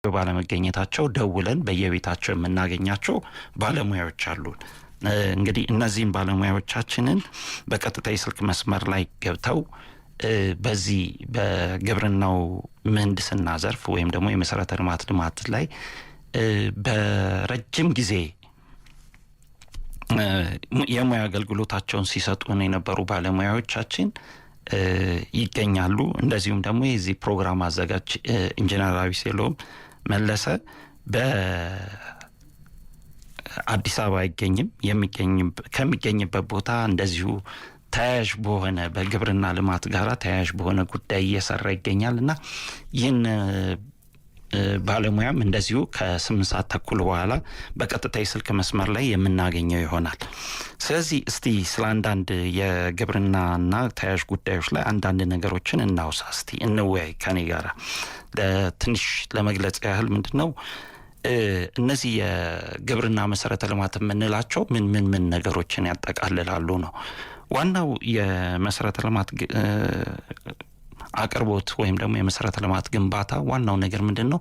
ባለመገኘታቸው ደውለን በየቤታቸው የምናገኛቸው ባለሙያዎች አሉ። እንግዲህ እነዚህን ባለሙያዎቻችንን በቀጥታ የስልክ መስመር ላይ ገብተው በዚህ በግብርናው ምህንድስና ዘርፍ ወይም ደግሞ የመሰረተ ልማት ላይ በረጅም ጊዜ የሙያ አገልግሎታቸውን ሲሰጡን የነበሩ ባለሙያዎቻችን ይገኛሉ። እንደዚሁም ደግሞ የዚህ ፕሮግራም አዘጋጅ ኢንጂነር አቢሴሎም መለሰ በአዲስ አበባ ከሚገኝበት ቦታ እንደዚሁ ተያያዥ በሆነ በግብርና ልማት ጋር ተያያዥ በሆነ ጉዳይ እየሰራ ይገኛልና ይህን ባለሙያም እንደዚሁ ከ8 ሰዓት ተኩል በኋላ በቀጥታ የስልክ መስመር ላይ የምናገኘው ይሆናል። ስለዚህ እስቲ ስለ አንዳንድ የግብርናና ተያያዥ ጉዳዮች ላይ አንዳንድ ነገሮችን እናውሳ፣ እስቲ እንወያይ ከኔ ጋር። ትንሽ ለመግለጽ ያህል ምንድነው እነዚህ የግብርና መሰረተ ልማት የምንላቸው ምን ነገሮችን ያጠቃልላሉ ነው። ዋናው የመሰረተ ልማት አቅርቦት ወይም ደግሞ የመሰረተ ልማት ግንባታ ዋናው ነገር ምንድነው?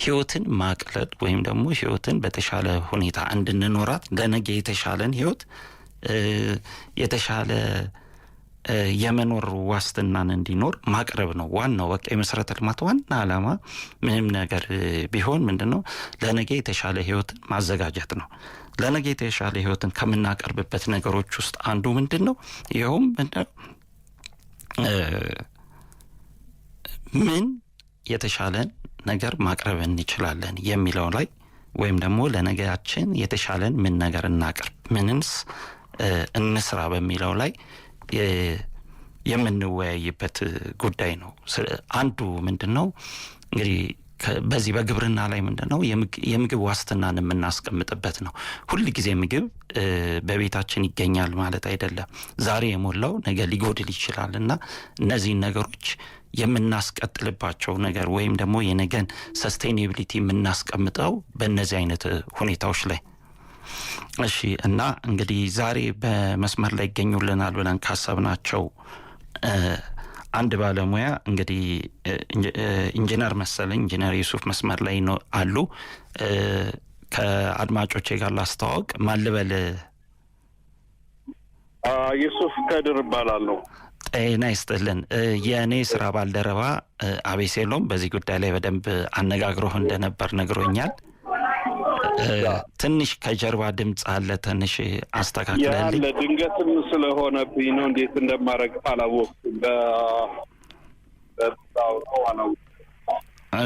ህይወትን ማቅለል ወይም ደግሞ ህይወትን በተሻለ ሁኔታ እንድንኖራት ለነገ የተሻለን ህይወት የተሻለ የመኖር ዋስትናን እንዲኖር ማቅረብ ነው ዋናው። በቃ የመሰረተ ልማት ዋና ዓላማ ምንም ነገር ቢሆን ምንድነው ለነገ የተሻለ ህይወትን ማዘጋጀት ነው። ለነገ የተሻለ ህይወትን ከምናቀርብበት ነገሮች ውስጥ አንዱ ምንድነው? ይሄውም ምን የተሻለን ነገር ማቅረብ እንችላለን የሚለው ላይ ወይም ደግሞ ለነገያችን የተሻለን ምን ነገር እናቅርብ፣ ምንስ እንስራ በሚለው ላይ የምንወያይበት ጉዳይ ነው። አንዱ ምንድነው እንግዲህ በዚህ በግብርና ላይ ምንድነው የምግብ ዋስትናን የምናስቀምጥበት ነው። ሁሉ ጊዜ ምግብ በቤታችን ይገኛል ማለት አይደለም። ዛሬ የሞላው ነገ ሊጎድል ይችላልና እነዚህን ነገሮች የምናስቀጥልባቸው ነገር ወይም ደግሞ የነገን ሰስቴኔቢሊቲ የምናስቀምጠው በእነዚህ አይነት ሁኔታዎች ላይ። እሺ፣ እና እንግዲህ ዛሬ በመስመር ላይ ይገኙልናል ብለን ካሰብናቸው አንድ ባለሙያ እንግዲህ ኢንጂነር መሰለኝ ኢንጂነር ዩሱፍ መስመር ላይ ነው አሉ። ከአድማጮቼ ጋር ላስተዋወቅ። ማልበል ዩሱፍ ከድር እባላለሁ። ጤና ይስጥልን። የኔ ስራ ባልደረባ አቤሴሎም በዚህ ጉዳይ ላይ በደንብ አነጋግሮህ እንደነበር ነግሮኛል። ትንሽ ከጀርባ ድምጽ አለ፣ ትንሽ አስተካክለልኝ። ያለ ድንገትም ስለሆነብኝ ነው፣ እንዴት እንደማረግ አላወቅኩም።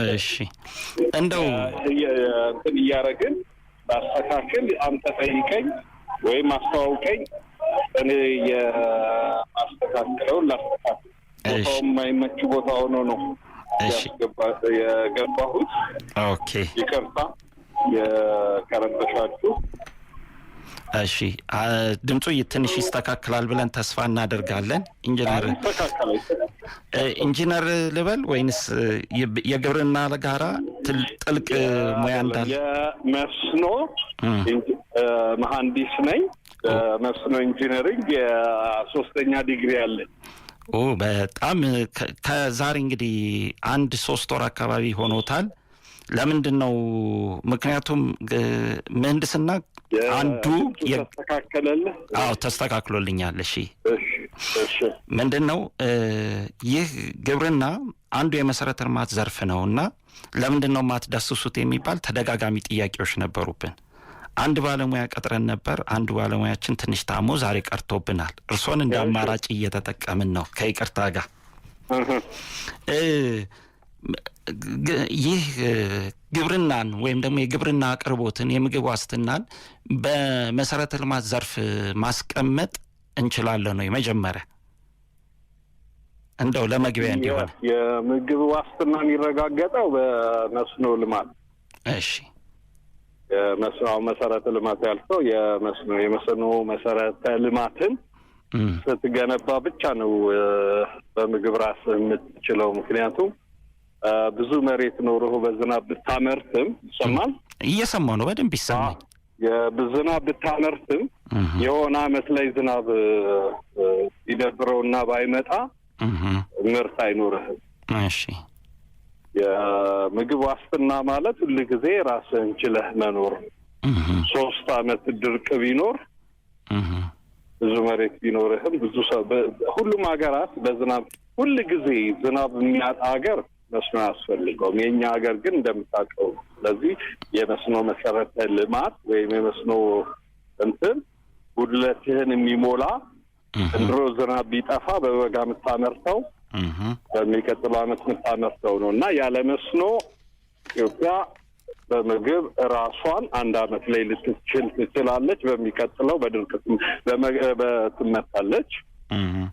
እሺ፣ እንደው እንትን እያረግን ላስተካክል፣ አንተ ጠይቀኝ ወይም አስተዋውቀኝ፣ እኔ የማስተካክለውን ላስተካክል። ቦታው የማይመች ቦታ ሆኖ ነው የገባሁት። ኦኬ፣ ይቅርታ የከረበሻችሁ። እሺ፣ ድምፁ ትንሽ ይስተካከላል ብለን ተስፋ እናደርጋለን። ኢንጂነር ልበል ወይንስ የግብርና ጋራ ጥልቅ ሙያ እንዳለ? የመስኖ መሐንዲስ ነኝ። መስኖ ኢንጂነሪንግ የ3ኛ ዲግሪ አለኝ። በጣም ከዛሬ እንግዲህ 1-3 ወር አካባቢ ሆኖታል። ለምንድን ነው? ምክንያቱም ምህንድስና አንዱ ተስተካከለልህ? አዎ ተስተካክሎልኛል። እሺ እሺ። ምንድን ነው ይህ ግብርና አንዱ የመሰረተ ልማት ዘርፍ ነውና ለምንድን ነው ማትዳስሱት የሚባል ተደጋጋሚ ጥያቄዎች ነበሩብን። አንድ ባለሙያ ቀጥረን ነበር። አንዱ ባለሙያችን ትንሽ ታሞ ዛሬ ቀርቶብናል። እርሶን እንደ አማራጭ እየተጠቀምን ነው ከይቅርታ ጋር። ይህ ግብርናን ወይም ደግሞ የግብርና አቅርቦትን የምግብ ዋስትናን በመሰረተ ልማት ዘርፍ ማስቀመጥ እንችላለን ነው የመጀመሪያ እንደው ለመግቢያ እንዲሆን። የምግብ ዋስትና የሚረጋገጠው በመስኖ ልማት። እሺ፣ የመስኖ መሰረተ ልማት ያልከው የመስኖ መሰረተ ልማትን ስትገነባ ብቻ ነው በምግብ ራስ የምትችለው። ምክንያቱም ብዙ መሬት ኖሮህ በዝናብ ብታመርትም ይሰማል? እየሰማሁ ነው፣ በደንብ ይሰማል። የዝናብ ብታመርትም የሆነ አመት ላይ ዝናብ ይደብረውና ባይመጣ ምርት አይኖርህም። እሺ የምግብ ዋስትና ማለት ሁልጊዜ ራስህን ችለህ መኖር። 3 አመት ድርቅ ቢኖር ብዙ መሬት ቢኖርህም ብዙ ሰው ሁሉም ሀገራት በዝናብ ሁልጊዜ ዝናብ የሚያጣ ሀገር መስኖ ያስፈልገውም። የኛ ሀገር ግን እንደምታውቀው ስለዚህ የመስኖ መሰረተ ልማት ወይም የመስኖ ጉድለትህን የሚሞላ እንድሮ ዝናብ ቢጠፋ በበጋ የምታመርተው በሚቀጥለው አመት የምታመርተው ነው እና ያለ መስኖ ኢትዮጵያ በምግብ ራሷን 1 አመት ላይ ትችላለች። በሚቀጥለው በድርቅ ትመታለች።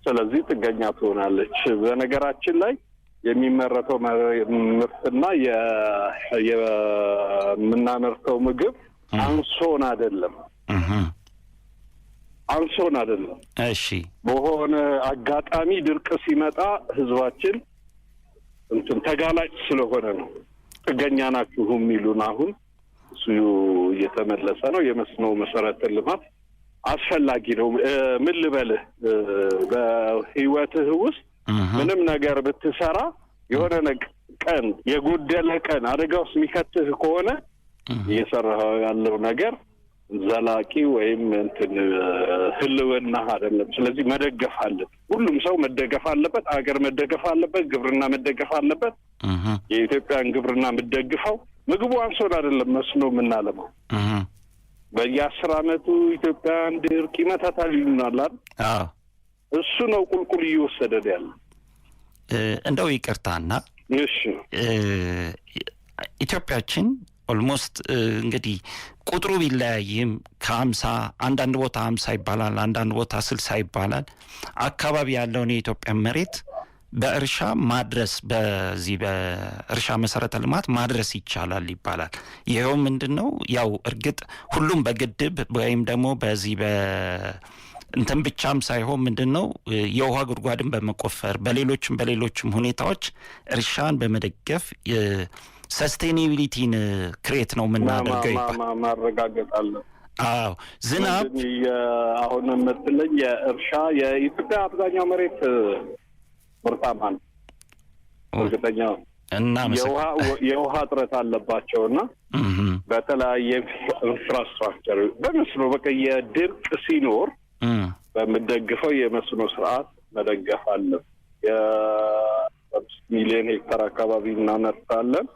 ስለዚህ ጥገኛ ትሆናለች። በነገራችን ላይ የሚመረተው ምርትና የምናመርተው ምግብ አንሶን አይደለም። እሺ በሆነ አጋጣሚ ድርቅ ሲመጣ ህዝባችን ተጋላጭ ስለሆነ ነው ጥገኛ ናችሁ የሚሉን። አሁን እሱ እየተመለሰ ነው። የመስኖ መሰረተ ልማት አስፈላጊ ነው። ምን ልበልህ፣ በህይወትህ ውስጥ ምንም ነገር ብትሰራ የሆነ ቀን የጎደለ ቀን አደጋ ውስጥ የሚከትህ ከሆነ እየሰራኸው ያለው ነገር ዘላቂ ወይም ህልውና አይደለም። ስለዚህ መደገፍ አለበት። ሁሉም ሰው መደገፍ አለበት። አገር መደገፍ አለበት። ግብርና መደገፍ አለበት። የኢትዮጵያን ግብርና የምትደግፈው ምግቡ አንሶን አይደለም መስኖ የምናለማው። በየ10 አመቱ ኢትዮጵያን ድርቅ ይመታታል ይሉናል አይደል? እሱ ነው ቁልቁል እየወሰደን ያለ። እንደው ይቅርታና እሺ ኢትዮጵያችን ኦልሞስት እንግዲህ ቁጥሩ ቢለያይም ከ50 አንዳንድ ቦታ 50 ይባላል፣ አንዳንድ ቦታ 60 ይባላል። አካባቢ ያለውን የኢትዮጵያ መሬት በእርሻ ማድረስ በዚህ በእርሻ መሰረተ ልማት ማድረስ ይቻላል ይባላል። ይሄው ምንድነው ያው እርግጥ ሁሉም በግድብ ወይም ደግሞ በዚህ እንትን ብቻም ሳይሆን ምንድነው የውሃ ጉድጓድን በመቆፈር በሌሎችም ሁኔታዎች እርሻን በመደገፍ ሰስቴኔቢሊቲን ክሬት ነው የምናደርገው ይባላል። ማረጋገጥ አለ። አዎ ዝናብ አሁን የምትለኝ የእርሻ የኢትዮጵያ አብዛኛው መሬት ምርታማ ነው። እርግጠኛ እና የውሃ እጥረት አለባቸውና በተለያየ ኢንፍራስትራክቸር በመስኖ በቃ የድርቅ ሲኖር በምደግፈው የመስኖ ስርዓት መደገፍ አለ። የ5 ሚሊዮን ሄክታር አካባቢ እናመርታለን።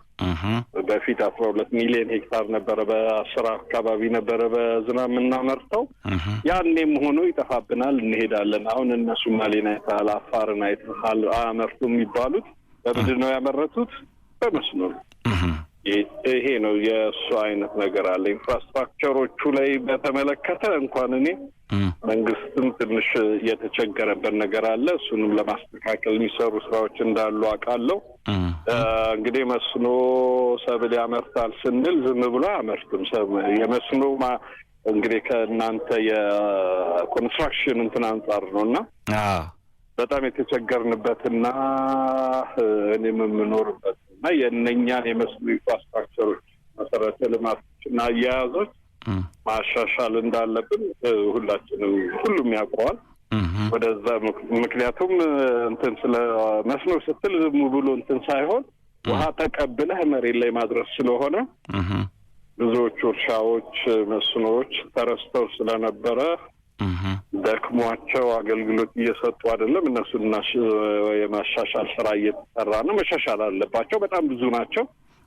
በፊት 12 ሚሊዮን ሄክታር ነበረ። በ10 አካባቢ ነበረ በዝናብ የምናመርተው። ያኔም ሆኖ ይጠፋብናል፣ እንሄዳለን። አሁን እነሱ ማሌና አይተሃል፣ አፋርን አይተሃል። አያመርቱ የሚባሉት በምንድን ነው ያመረቱት? በመስኖ ነው። ይሄ ነው የእሱ አይነት ነገር አለ። ኢንፍራስትራክቸሮቹ ላይ በተመለከተ እንኳን እኔ መንግስትም ትንሽ የተቸገረበት ነገር አለ። እሱንም ለማስተካከል የሚሰሩ ስራዎች እንዳሉ አውቃለሁ። እንግዲህ መስኖ ሰብል ያመርታል ስንል ዝም ብሎ አያመርትም። የመስኖ እንግዲህ ከእናንተ የኮንስትራክሽን አንጻር ነው እና በጣም የተቸገርንበትና እኔም የምኖርበት እና የእነኛን የመስኖ ኢንፍራስትራክቸሮች መሰረተ ልማቶችና አያያዞች ማሻሻል እንዳለብን ሁሉም ያውቀዋል። ወደዛ ምክንያቱም ስለ መስኖ ስትል ዝም ብሎ ሳይሆን ውሃ ተቀብለህ መሬት ላይ ማድረስ ስለሆነ ብዙዎቹ እርሻዎች፣ መስኖዎች ተረስተው ስለነበረ ደክሟቸው አገልግሎት እየሰጡ አይደለም። እነሱን የማሻሻል ስራ እየተሰራ ነው። መሻሻል አለባቸው። በጣም ብዙ ናቸው።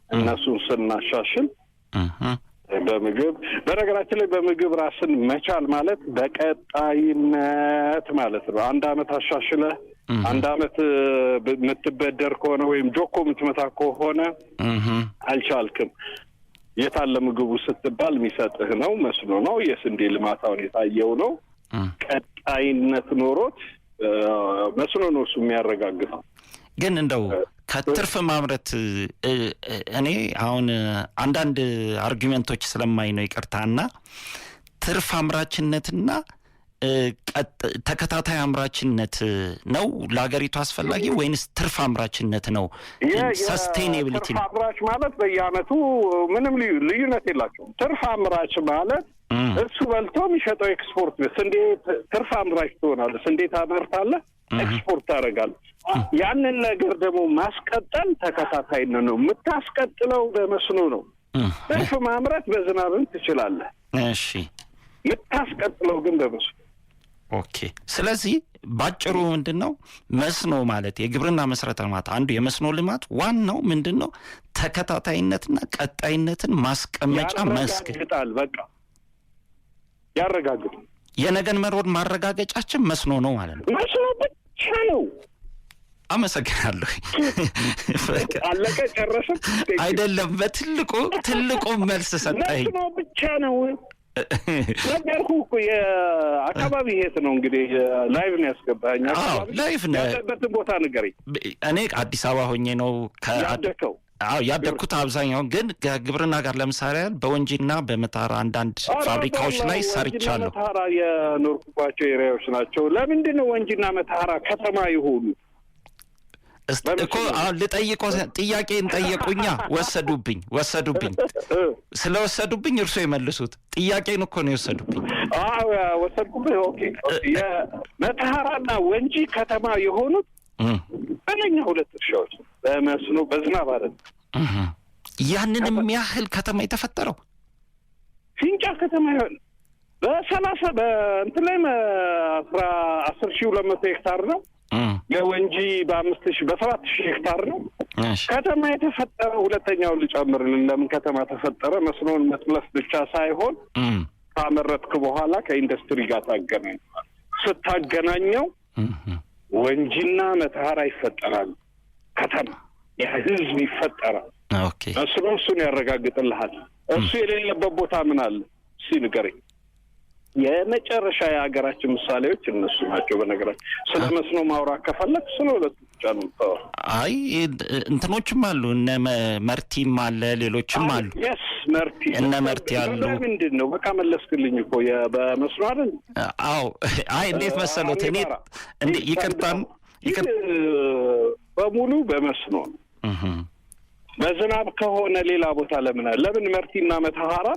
እነሱን ስናሻሽል በነገራችን ላይ በምግብ ራስን መቻል ማለት በቀጣይነት ማለት ነው። 1 አመት አሻሽለህ 1 አመት የምትበደር ከሆነ ወይም ጆኮ የምትመታ ከሆነ አልቻልክም። የታለ ምግቡ ስትባል የሚሰጥህ ነው መስኖ ነው። የስንዴ ልማት አሁን የታየው ነው። ቀጣይነት ኖሮት መስኖ ነው እሱ የሚያረጋግጠው። ግን እንደው ከትርፍ ማምረት እኔ አሁን አንዳንድ አርጊመንቶች ስለማይ ነው ይቅርታና ትርፍ አምራችነትና ተከታታይ አምራችነት ነው ለሀገሪቱ አስፈላጊ ወይንስ ትርፍ አምራችነት ነው? ሰስቴኔቢሊቲ ትርፍ አምራች ማለት በየአመቱ ምንም ልዩነት የላቸውም። ትርፍ አምራች ማለት እሱ በልቶ የሚሸጠው ኤክስፖርት ስንዴ ትርፍ አምራች ትሆናለህ። ስንዴ ታመርታለህ፣ ኤክስፖርት ታደርጋለህ። ያንን ነገር ደግሞ ማስቀጠል ተከታታይነት ነው። የምታስቀጥለው በመስኖ ነው። ትርፍ ማምረት በዝናብም ትችላለህ። እሺ፣ የምታስቀጥለው ግን በመስኖ። ኦኬ። ስለዚህ ባጭሩ ምንድነው መስኖ ማለት የግብርና መሰረተ ልማት አንዱ የመስኖ ልማት ዋናው ምንድነው ተከታታይነትና ቀጣይነትን ማስቀመጫ መስክ ያረጋግጣል። በቃ ያረጋግጣል። የነገን መሮድ ማረጋገጫችን መስኖ ነው ማለት ነው። መስኖ ብቻ ነው። አመሰግናለሁ። አለቀ ጨረሰ አይደለም፣ በትልቁ መልስ ሰጠኝ። መስኖ ብቻ ነው ነገርኩህ እኮ። የአካባቢ የት ነው እንግዲህ? ላይቭ ነው ያስገባኝ። ላይቭ ነው ያለበትን ቦታ ንገረኝ። እኔ አዲስ አበባ ሆኜ ነው ያደግከው? ያደግኩት አብዛኛውን ግን ከግብርና ጋር ለምሳሌ በወንጂና በመተሃራ አንዳንድ ፋብሪካዎች ላይ ሰርቻለሁ። መተሃራ የኖርኩባቸው ኤሪያዎች ናቸው። ለምንድን ነው ወንጂና መተሃራ ከተማ የሆኑ? እኮ አሁን ልጠይቀው ጥያቄን ጠየቁኛ። ወሰዱብኝ ስለወሰዱብኝ እርሶ የመልሱት ጥያቄን እኮ ነው የወሰዱብኝ። ወሰድኩብህ። ኦኬ። የመተሃራና ወንጂ ከተማ የሆኑት እነኛ ሁለት እርሻዎች በመስኖ በዝናብ አይደለም። ያንንም ያህል ከተማ የተፈጠረው ፊንጫ ከተማ ይሆን በ30 በእንትን ላይ 10,200 ሄክታር ነው። የወንጂ በ5,000 በ7,000 ሄክታር ነው ከተማ የተፈጠረው። ሁለተኛውን ልጨምርልን። ለምን ከተማ ተፈጠረ? መስኖን መጥለፍ ብቻ ሳይሆን ካመረትክ በኋላ ከኢንዱስትሪ ጋር ስታገናኘው ወንጂና መተሃራ ይፈጠራል። ከተማ የህዝብ ይፈጠራል። ኦኬ። መስኖ እሱን ያረጋግጥልሃል። እሱ የሌለበት ቦታ ምን አለ? እስኪ ንገረኝ። የመጨረሻ የሀገራችን ምሳሌዎች እነሱ ናቸው። በነገራችን ስለ መስኖ ማውራት ከፈለክ ስለ ሁለቱ ብቻ ነው። አይ እንትኖችም አሉ፣ እነ መርቲም አለ፣ ሌሎችም አሉ። የስ መርቲ እነ መርቲ አሉ። ምንድን ነው? በቃ መለስክልኝ እኮ በመስኖ አይደል? አዎ። አይ እንዴት መሰሎት እኔ ይቅርታን በሙሉ በመስኖ ነው። በዝናብ ከሆነ ሌላ ቦታ ለምን መርቲና መተሃራ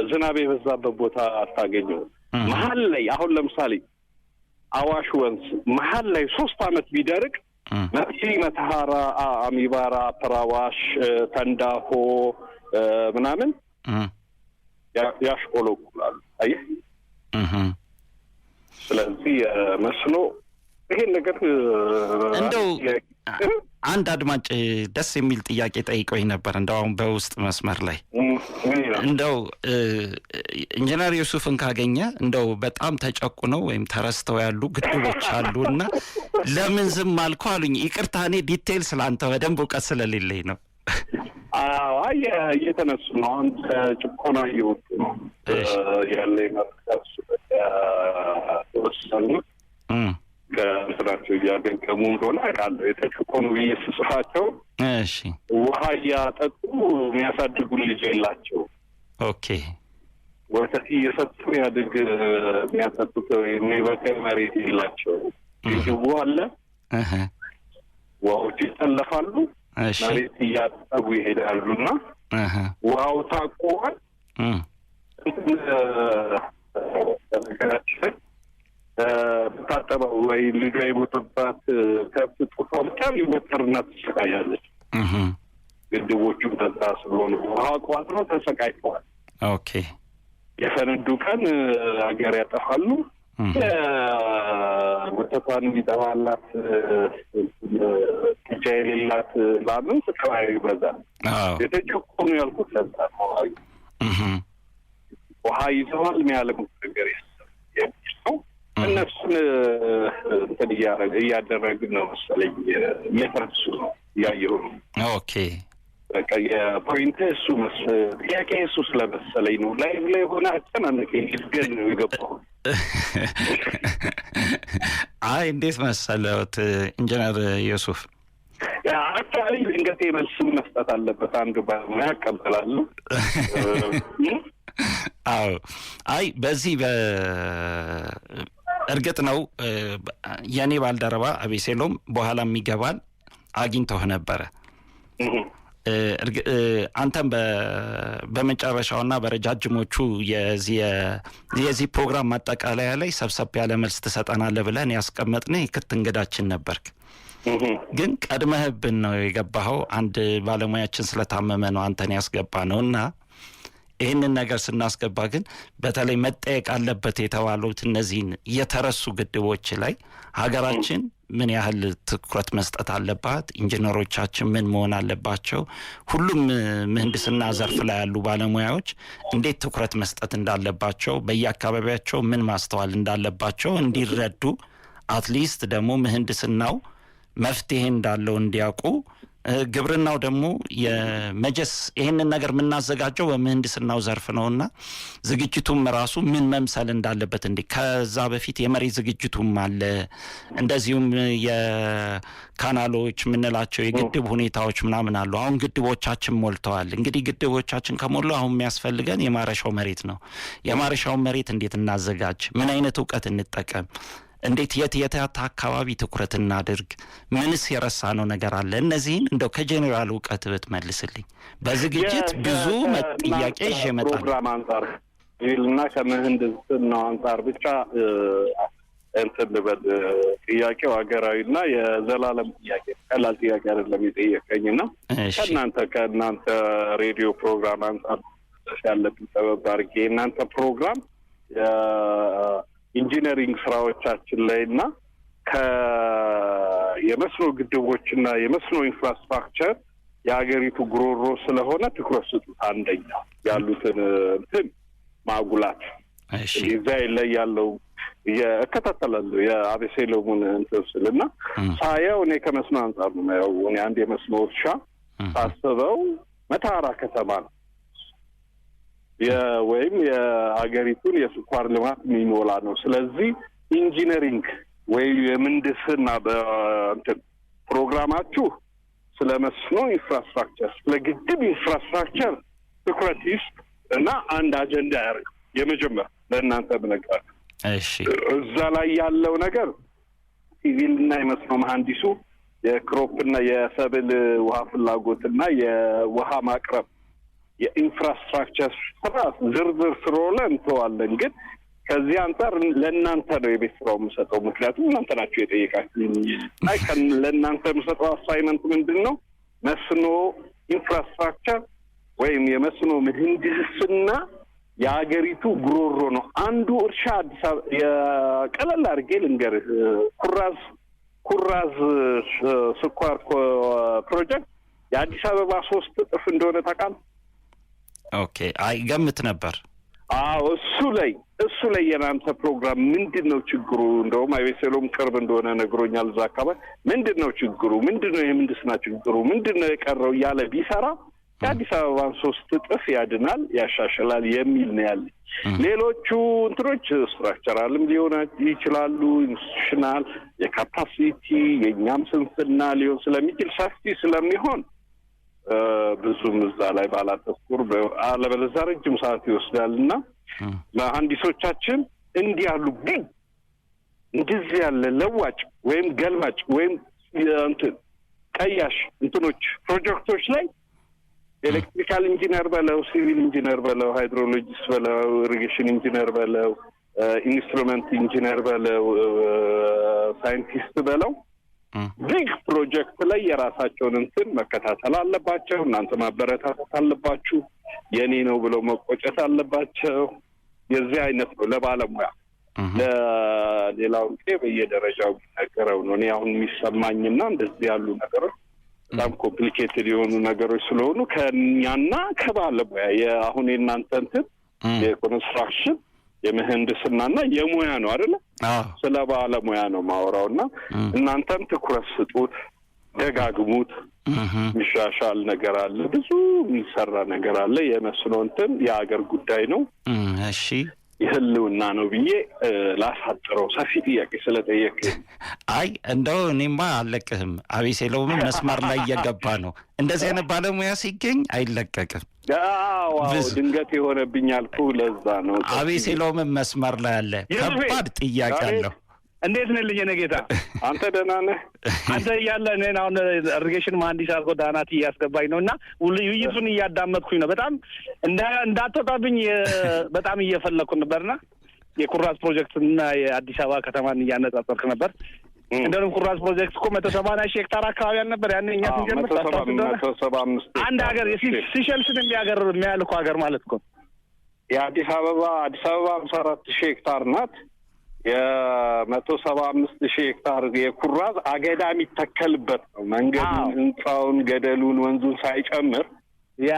ዝናብ የበዛበት ቦታ አታገኘው? መሀል ላይ አሁን ለምሳሌ አዋሽ ወንዝ መሀል ላይ 3 አመት ቢደርቅ መርሲ፣ መተሃራ፣ አሚባራ፣ ፕራዋሽ፣ ተንዳሆ ምናምን ያሽቆለቁላሉ። አየህ። ስለዚህ መስኖ ይሄን ነገር እንደው አንድ አድማጭ ደስ የሚል ጥያቄ ጠይቀኝ ነበር። እንደው አሁን በውስጥ መስመር ላይ እንደው ኢንጂነር ዩሱፍን ካገኘ እንደው በጣም ተጨቁነው ወይም ተረስተው ያሉ ግድቦች አሉና ለምን ዝም አልኩ አሉኝ። ይቅርታ እኔ ዲቴይል ስላንተ በደንብ እውቀት ስለሌለኝ ነው። አይ እየተነሱ ነው። አሁን ጭቆና እየወጡ ነው ያለ መርካስ ተወሰኑ ከስራቸው እያገገሙ እንደሆነ አውቃለሁ። የተጨቆኑ ብዬ ስጽፋቸው እሺ ውሃ እያጠጡ የሚያሳድጉ ልጅ የላቸው። ኦኬ። ወተት እየሰጡ ያድግ የሚያጠጡት የሚበቃ መሬት የላቸው። ግድቡ አለ፣ ውሃዎች ይጠለፋሉ፣ መሬት እያጠቡ ይሄዳሉና ውሃው ታቆዋል። ነገራችን ብታጠበው ወይ ልጇ የሞተባት ከብት ጡቷ ብቻ ሊወጠርና ትሰቃያለች። ግድቦቹም ተዛ ስለሆኑ ውሃ ቋጥረው ተሰቃይተዋል። ኦኬ። የፈነዱ ቀን ሀገር ያጠፋሉ። ወተቷን የሚጠባላት ብቻ የሌላት ላምን ስቃዩ ይበዛል። የተጨቆኑ ያልኩት ለዛ ነው። ውሃ ይዘዋል የሚያለሙት ነገር የሚል ነው። እነሱን እንትን እያደረግን ነው መሰለኝ። እየተረሱ ነው እያየሁ ነው። ኦኬ። በቃ የፖይንት እሱ ጥያቄ እሱ ስለመሰለኝ ነው። ላይቭ ላይ ሆነ አጨናነቀኝ። ግን ነው የገባው። አይ እንዴት መሰለዎት ኢንጂነር ዩሱፍ አክቹዋሊ ድንገቴ መልስ መስጠት አለበት አንዱ ባለሙያ ያቀበላሉ። አዎ። አይ በዚህ እርግጥ ነው የኔ ባልደረባ አቤሴሎም በኋላም ይገባል አግኝተው ነበረ። አንተም በመጨረሻውና በረጃጅሞቹ የዚህ ፕሮግራም ማጠቃለያ ላይ ሰብሰብ ያለ መልስ ትሰጠናለህ ብለን ያስቀመጥነው የክት እንግዳችን ነበርክ። ግን ቀድመህብን ነው የገባኸው። አንድ ባለሙያችን ስለታመመ ነው አንተን ያስገባ ነውና ይህንን ነገር ስናስገባ ግን በተለይ መጠየቅ አለበት የተባሉት እነዚህን የተረሱ ግድቦች ላይ ሀገራችን ምን ያህል ትኩረት መስጠት አለባት? ኢንጂነሮቻችን ምን መሆን አለባቸው? ሁሉም ምህንድስና ዘርፍ ላይ ያሉ ባለሙያዎች እንዴት ትኩረት መስጠት እንዳለባቸው፣ በየአካባቢያቸው ምን ማስተዋል እንዳለባቸው እንዲረዱ፣ አትሊስት ደግሞ ምህንድስናው መፍትሄ እንዳለው እንዲያውቁ፣ ግብርናው ደግሞ የመጀስ ይሄንን ነገር የምናዘጋጀው በምህንድስናው ዘርፍ ነውና ዝግጅቱም ራሱ ምን መምሰል እንዳለበት እንዴ ከዛ በፊት የመሬት ዝግጅቱም አለ። እንደዚሁም የካናሎች ምንላቸው የግድብ ሁኔታዎች ምናምን አሉ። አሁን ግድቦቻችን ሞልተዋል። እንግዲህ ግድቦቻችን ከሞሉ አሁን የሚያስፈልገን የማረሻው መሬት ነው። የማረሻውን መሬት እንዴት እናዘጋጅ? ምን አይነት እውቀት እንጠቀም? እንዴት የት አካባቢ ትኩረት እናድርግ? ምንስ የረሳነው ነገር አለ? እነዚህን እንደው ከጄኔራል እውቀት ብትመልስልኝ። በዝግጅት ብዙ ጥያቄ ይዤ እመጣለሁ። ፕሮግራም አንጻር እና ከምህንድስናው አንጻር ብቻ እንትን ልበል። ጥያቄው ሀገራዊና የዘላለም ጥያቄ ቀላል ጥያቄ አይደለም የጠየቀኝና ከእናንተ ሬዲዮ ፕሮግራም አንጻር ያለብኝ ሰበብ አድርጌ የእናንተ ፕሮግራም ኢንጂነሪንግ ስራዎቻችን ላይ እና የመስኖ ግድቦችና የመስኖ ኢንፍራስትራክቸር የሀገሪቱ ጉሮሮ ስለሆነ ትኩረት ስጡት። አንደኛ ያሉትን እንትን ማጉላት። እዛ ላይ ያለው እከታተላለሁ የአቤሴሎሙን እንትን ስልና ሳየው እኔ ከመስኖ አንጻር ነው ያው እኔ አንድ የመስኖ እርሻ ሳስበው መተሃራ ከተማ ነው ወይም የሀገሪቱን የስኳር ልማት የሚሞላ ነው። ስለዚህ ኢንጂነሪንግ ወይ የምህንድስና በእንትን ፕሮግራማችሁ ስለ መስኖ ኢንፍራስትራክቸር፣ ስለ ግድብ ኢንፍራስትራክቸር ትኩረት ይስጥ እና አንድ አጀንዳ ያርግ። የመጀመሪያ ለእናንተ ብነግራችሁ እዛ ላይ ያለው ነገር ሲቪልና የመስኖ መሀንዲሱ የክሮፕና የሰብል ውሃ ፍላጎትና የውሃ ማቅረብ የኢንፍራስትራክቸር ስራ ዝርዝር ስለሆነ እንተዋለን። ግን ከዚህ አንጻር ለእናንተ ነው የቤት ስራው የምሰጠው። ምክንያቱም እናንተ ናችሁ የጠየቃችሁኝ። ለእናንተ የምሰጠው አሳይመንት ምንድን ነው? መስኖ ኢንፍራስትራክቸር ወይም የመስኖ ምህንድስና የሀገሪቱ ጉሮሮ ነው። አንዱ እርሻ አዲስ አበባ የቀለል አድርጌ ልንገርህ፣ ኩራዝ ስኳር ፕሮጀክት የአዲስ አበባ 3 እጥፍ እንደሆነ ታውቃለህ? ኦኬ፣ አይ ገምት ነበር። አዎ እሱ ላይ የናንተ ፕሮግራም ምንድን ነው ችግሩ? እንደውም አቤሴሎም ቅርብ እንደሆነ ነግሮኛል። እዛ አካባቢ ምንድን ነው ችግሩ? ምንድን ነው የምህንድስና ችግሩ? ምንድን ነው የቀረው እያለ ቢሰራ የአዲስ አበባን 3 እጥፍ ያድናል፣ ያሻሽላል የሚል ነው ያለ። ሌሎቹ እንትኖች ስትራክቸራልም ሊሆን ይችላሉ፣ ኢንስቲቱሽናል የካፓሲቲ የእኛም ስንፍና ሊሆን ስለሚችል ሰፊ ስለሚሆን ብዙም እዛ ላይ ባላተኩር አለበለዚያ ረጅም ሰዓት ይወስዳልና መሀንዲሶቻችን እንዲህ ያሉ ግን እንደዚህ ያለ ለዋጭ ወይም ገልማጭ ወይም እንትን ቀያሽ እንትኖች ፕሮጀክቶች ላይ ኤሌክትሪካል ኢንጂነር በለው፣ ሲቪል ኢንጂነር በለው፣ ሃይድሮሎጂስት በለው፣ ኢሪጌሽን ኢንጂነር በለው፣ ኢንስትሩመንት ኢንጂነር በለው፣ ሳይንቲስት በለው ቢግ ፕሮጀክት ላይ የራሳቸውን እንትን መከታተል አለባቸው። እናንተ ማበረታታት አለባችሁ። የኔ ነው ብለው መቆጨት አለባቸው። የዚህ አይነት ነው ለባለሙያ። ለሌላው በየደረጃው ነገረው ነው። እኔ አሁን የሚሰማኝና እንደዚህ ያሉ ነገሮች በጣም ኮምፕሊኬትድ የሆኑ ነገሮች ስለሆኑ ከኛና ከባለሙያ የአሁን የእናንተ እንትን የኮንስትራክሽን የምህንድስናና የሙያ ነው አይደለ? ስለ ባለሙያ ነው ማወራውና እናንተም ትኩረት ስጡት፣ ደጋግሙት። የሚሻሻል ነገር አለ፣ ብዙ የሚሰራ ነገር አለ። የመስኖ እንትን የሀገር ጉዳይ ነው። እሺ የህልውና ነው ብዬ ላሳጥረው። ሰፊ ጥያቄ ስለጠየቅህ አይ እንደው እኔማ አልለቅህም። አቤሴሎም መስመር ላይ እየገባ ነው። እንደዚህ አይነት ባለሙያ ሲገኝ አይለቀቅም። አዎ ድንገት የሆነብኝ አልኩ። ለዛ ነው አቤሴሎም መስመር ላይ አለ። ከባድ ጥያቄ አለው። እንዴት ነህ ልጄ? ጌታ አንተ ደህና ነህ? አንተ እያለ እኔን አሁን ኢሪጌሽን መሀንዲስ አድርጎ ዳናት እያስገባኝ ነው እና ውይይቱን እያዳመጥኩኝ ነው። በጣም እንዳትወጣብኝ በጣም እየፈለኩ ነበርና የኩራዝ ፕሮጀክትና የአዲስ አበባ ከተማን እያነጻጸርክ ነበር። እንደውም ኩራዝ ፕሮጀክት እኮ 170 ሺህ ሄክታር አካባቢ አልነበር ያኔ እኛ ስንጀምር? 175 አንድ ሀገር ሲሸልስን የሚያህል እኮ ሀገር ማለት እኮ የአዲስ አበባ 54 ሺህ ሄክታር ናት። 175 ሺህ ሄክታር የኩራዝ አገዳ የሚተከልበት ነው። መንገዱን፣ ህንጻውን፣ ገደሉን፣ ወንዙን ሳይጨምር ያ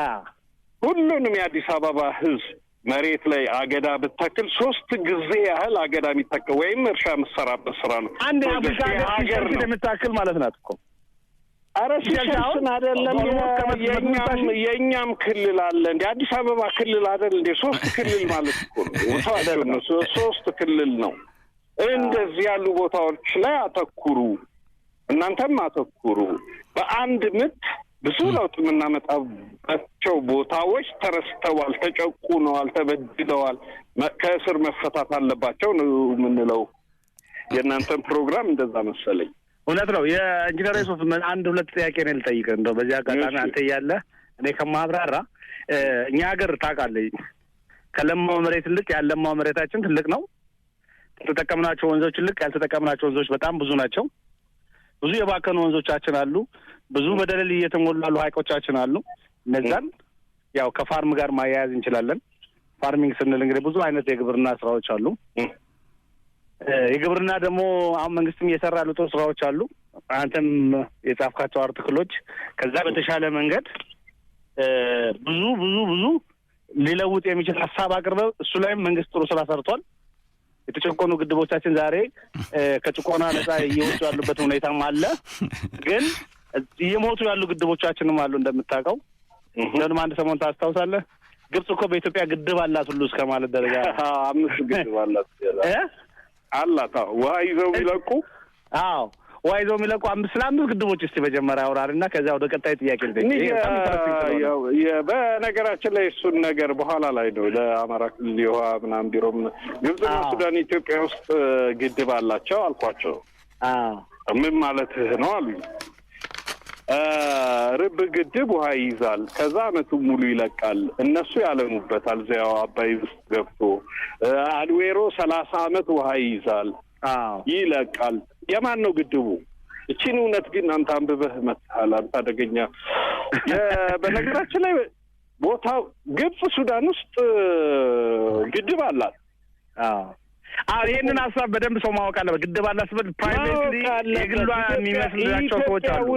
ሁሉንም የአዲስ አበባ ህዝብ መሬት ላይ አገዳ ብትተክል 3 ጊዜ ያህል አገዳ የሚተከል ወይም እርሻ የምትሰራበት ስራ ነው። አንድ የአፍሪካ ሀገር የምታክል ማለት ናት እኮ። ኧረ ሲሸልስን አይደለም የእኛም ክልል አለ እንደ አዲስ አበባ ክልል አይደል እንደ 3 ክልል ማለት እኮ ነው። 3 ክልል ነው። እንደዚህ ያሉ ቦታዎች ላይ አተኩሩ፣ እናንተም አተኩሩ። በአንድ ምት ብዙ ለውጥ የምናመጣባቸው ቦታዎች ተረስተዋል፣ ተጨቁነዋል፣ ተበድለዋል፣ ከእስር መፈታት አለባቸው ነው የምንለው። የእናንተን ፕሮግራም እንደዛ መሰለኝ። እውነት ነው። የኢንጂነር ዩሱፍ 1-2 ጥያቄ ነው ልጠይቅህ እንደው በዚህ አጋጣሚ አንተ እያለ እኔ ከማብራራ እኛ ሀገር ታውቃለህ ከለማው መሬት ይልቅ ያለማው መሬታችን ትልቅ ነው። የተጠቀምናቸው ወንዞች ይልቅ ያልተጠቀምናቸው ወንዞች በጣም ብዙ ናቸው። ብዙ የባከኑ ወንዞቻችን አሉ። ብዙ በደለል እየተሞሉ ያሉ ሀይቆቻችን አሉ። እነዛን ያው ከፋርም ጋር ማያያዝ እንችላለን። ፋርሚንግ ስንል እንግዲህ ብዙ አይነት የግብርና ስራዎች አሉ። የግብርና ደግሞ አሁን መንግስትም እየሰራ ያሉ ጥሩ ስራዎች አሉ። አንተም የጻፍካቸው አርቲክሎች ከዛ በተሻለ መንገድ ብዙ ብዙ ብዙ ሊለውጥ የሚችል ሀሳብ አቅርበው እሱ ላይም መንግስት ጥሩ ስራ ሰርቷል። የተጨቆኑ ግድቦቻችን ዛሬ ከጭቆና ነጻ እየወጡ ያሉበት ሁኔታም አለ። ግን እየሞቱ ያሉ ግድቦቻችንም አሉ እንደምታውቀው። እንደውም አንድ ሰሞን ታስታውሳለህ ግብጽ እኮ በኢትዮጵያ ግድብ አላት ሁሉ እስከ ማለት ደረጃ 5 ግድብ አላት አላት። ውሃ ይዘው የሚለቁ ውሃ ይዘው የሚለቁ 5 ግድቦች እስቲ መጀመሪያ አውራሪና ከዚያ ወደ ቀጣይ ጥያቄ ልጠይቅ። በነገራችን ላይ እሱን ነገር በኋላ ላይ ነው ለአማራ ክልል የውሃ ምናምን ቢሮም ግብጽና ሱዳን ኢትዮጵያ ውስጥ ግድብ አላቸው አልኳቸው። ምን ማለትህ ነው አሉኝ። ርብ ግድብ ውሃ ይይዛል፣ ከዛ አመቱን ሙሉ ይለቃል። እነሱ ያለሙበታል እዚያው አባይ ውስጥ ገብቶ። አልዌሮ 30 አመት ውሃ ይይዛል፣ ይለቃል። የማን ነው ግድቡ? እቺን እውነት ግን አንተ አንብበህ መጥተሃል። አንተ አደገኛ። በነገራችን ላይ ቦታው ግብጽ ሱዳን ውስጥ ግድብ አላት። ይህንን ሀሳብ በደንብ ሰው ማወቅ አለበት። ግድብ አላት ስበል ፕራይቬትሊ የግሏ የሚመስላቸው ሰዎች አሉ።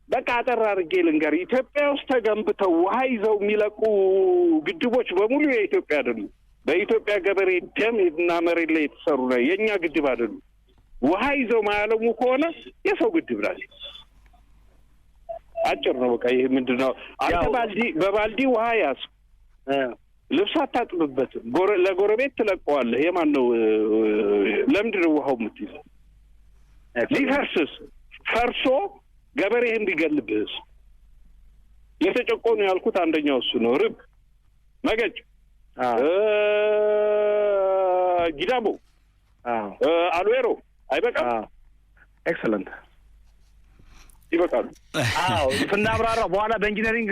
በቃ አጠር አድርጌ ልንገር፣ ኢትዮጵያ ውስጥ ተገንብተው ውሃ ይዘው የሚለቁ ግድቦች በሙሉ የኢትዮጵያ አይደሉም። በኢትዮጵያ ገበሬ ደም እና መሬት ላይ የተሰሩ ነው። የእኛ ግድብ አይደሉም። ውሃ ይዘው ማያለሙ ከሆነ የሰው ግድብ ናቸው። አጭር ነው በቃ። ይሄ ምንድን ነው? አንተ በባልዲ ውሃ ያዝ፣ ልብስ አታጥብበትም፣ ለጎረቤት ትለቀዋለህ። የማን ነው? ለምንድን ነው ውሃው የምትይዘው? ሊፈርስስ ፈርሶ ገበሬህን ቢገልብህስ? የተጨቆኑ ያልኩት አንደኛው እሱ ነው። ርብ፣ መገጭ፣ ጊዳቦ፣ አልዌሮ አይበቃም? ኤክሰለንት ይበቃሉ። ስናብራራው በኋላ በኢንጂነሪንግ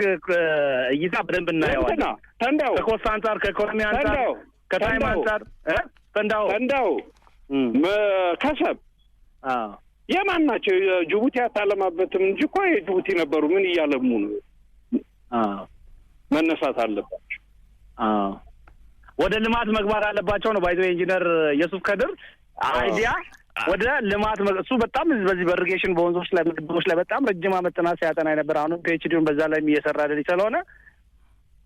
እይታ በደንብ እናየዋለን። ተንዳው ከኮስት አንጻር፣ ከኢኮኖሚ አንጻር፣ ከታይም አንጻር ተንዳው ከሰብ የማን ናቸው? ጅቡቲ አታለማበትም እንጂ እኮ የጅቡቲ ነበሩ። ምን እያለሙ ነው? መነሳት አለባቸው። ወደ ልማት መግባት አለባቸው ነው ባይዘው ኢንጂነር ዩሱፍ ከድር አይዲያ ወደ ልማት እሱ በጣም በዚህ በኢሪጌሽን በወንዞች ላይ ግድቦች ላይ በጣም ረጅም ዓመት ጥናት ሲያጠና ነበር። አሁንም ፒኤችዲውን በዛ ላይ እየሰራ አይደል ስለሆነ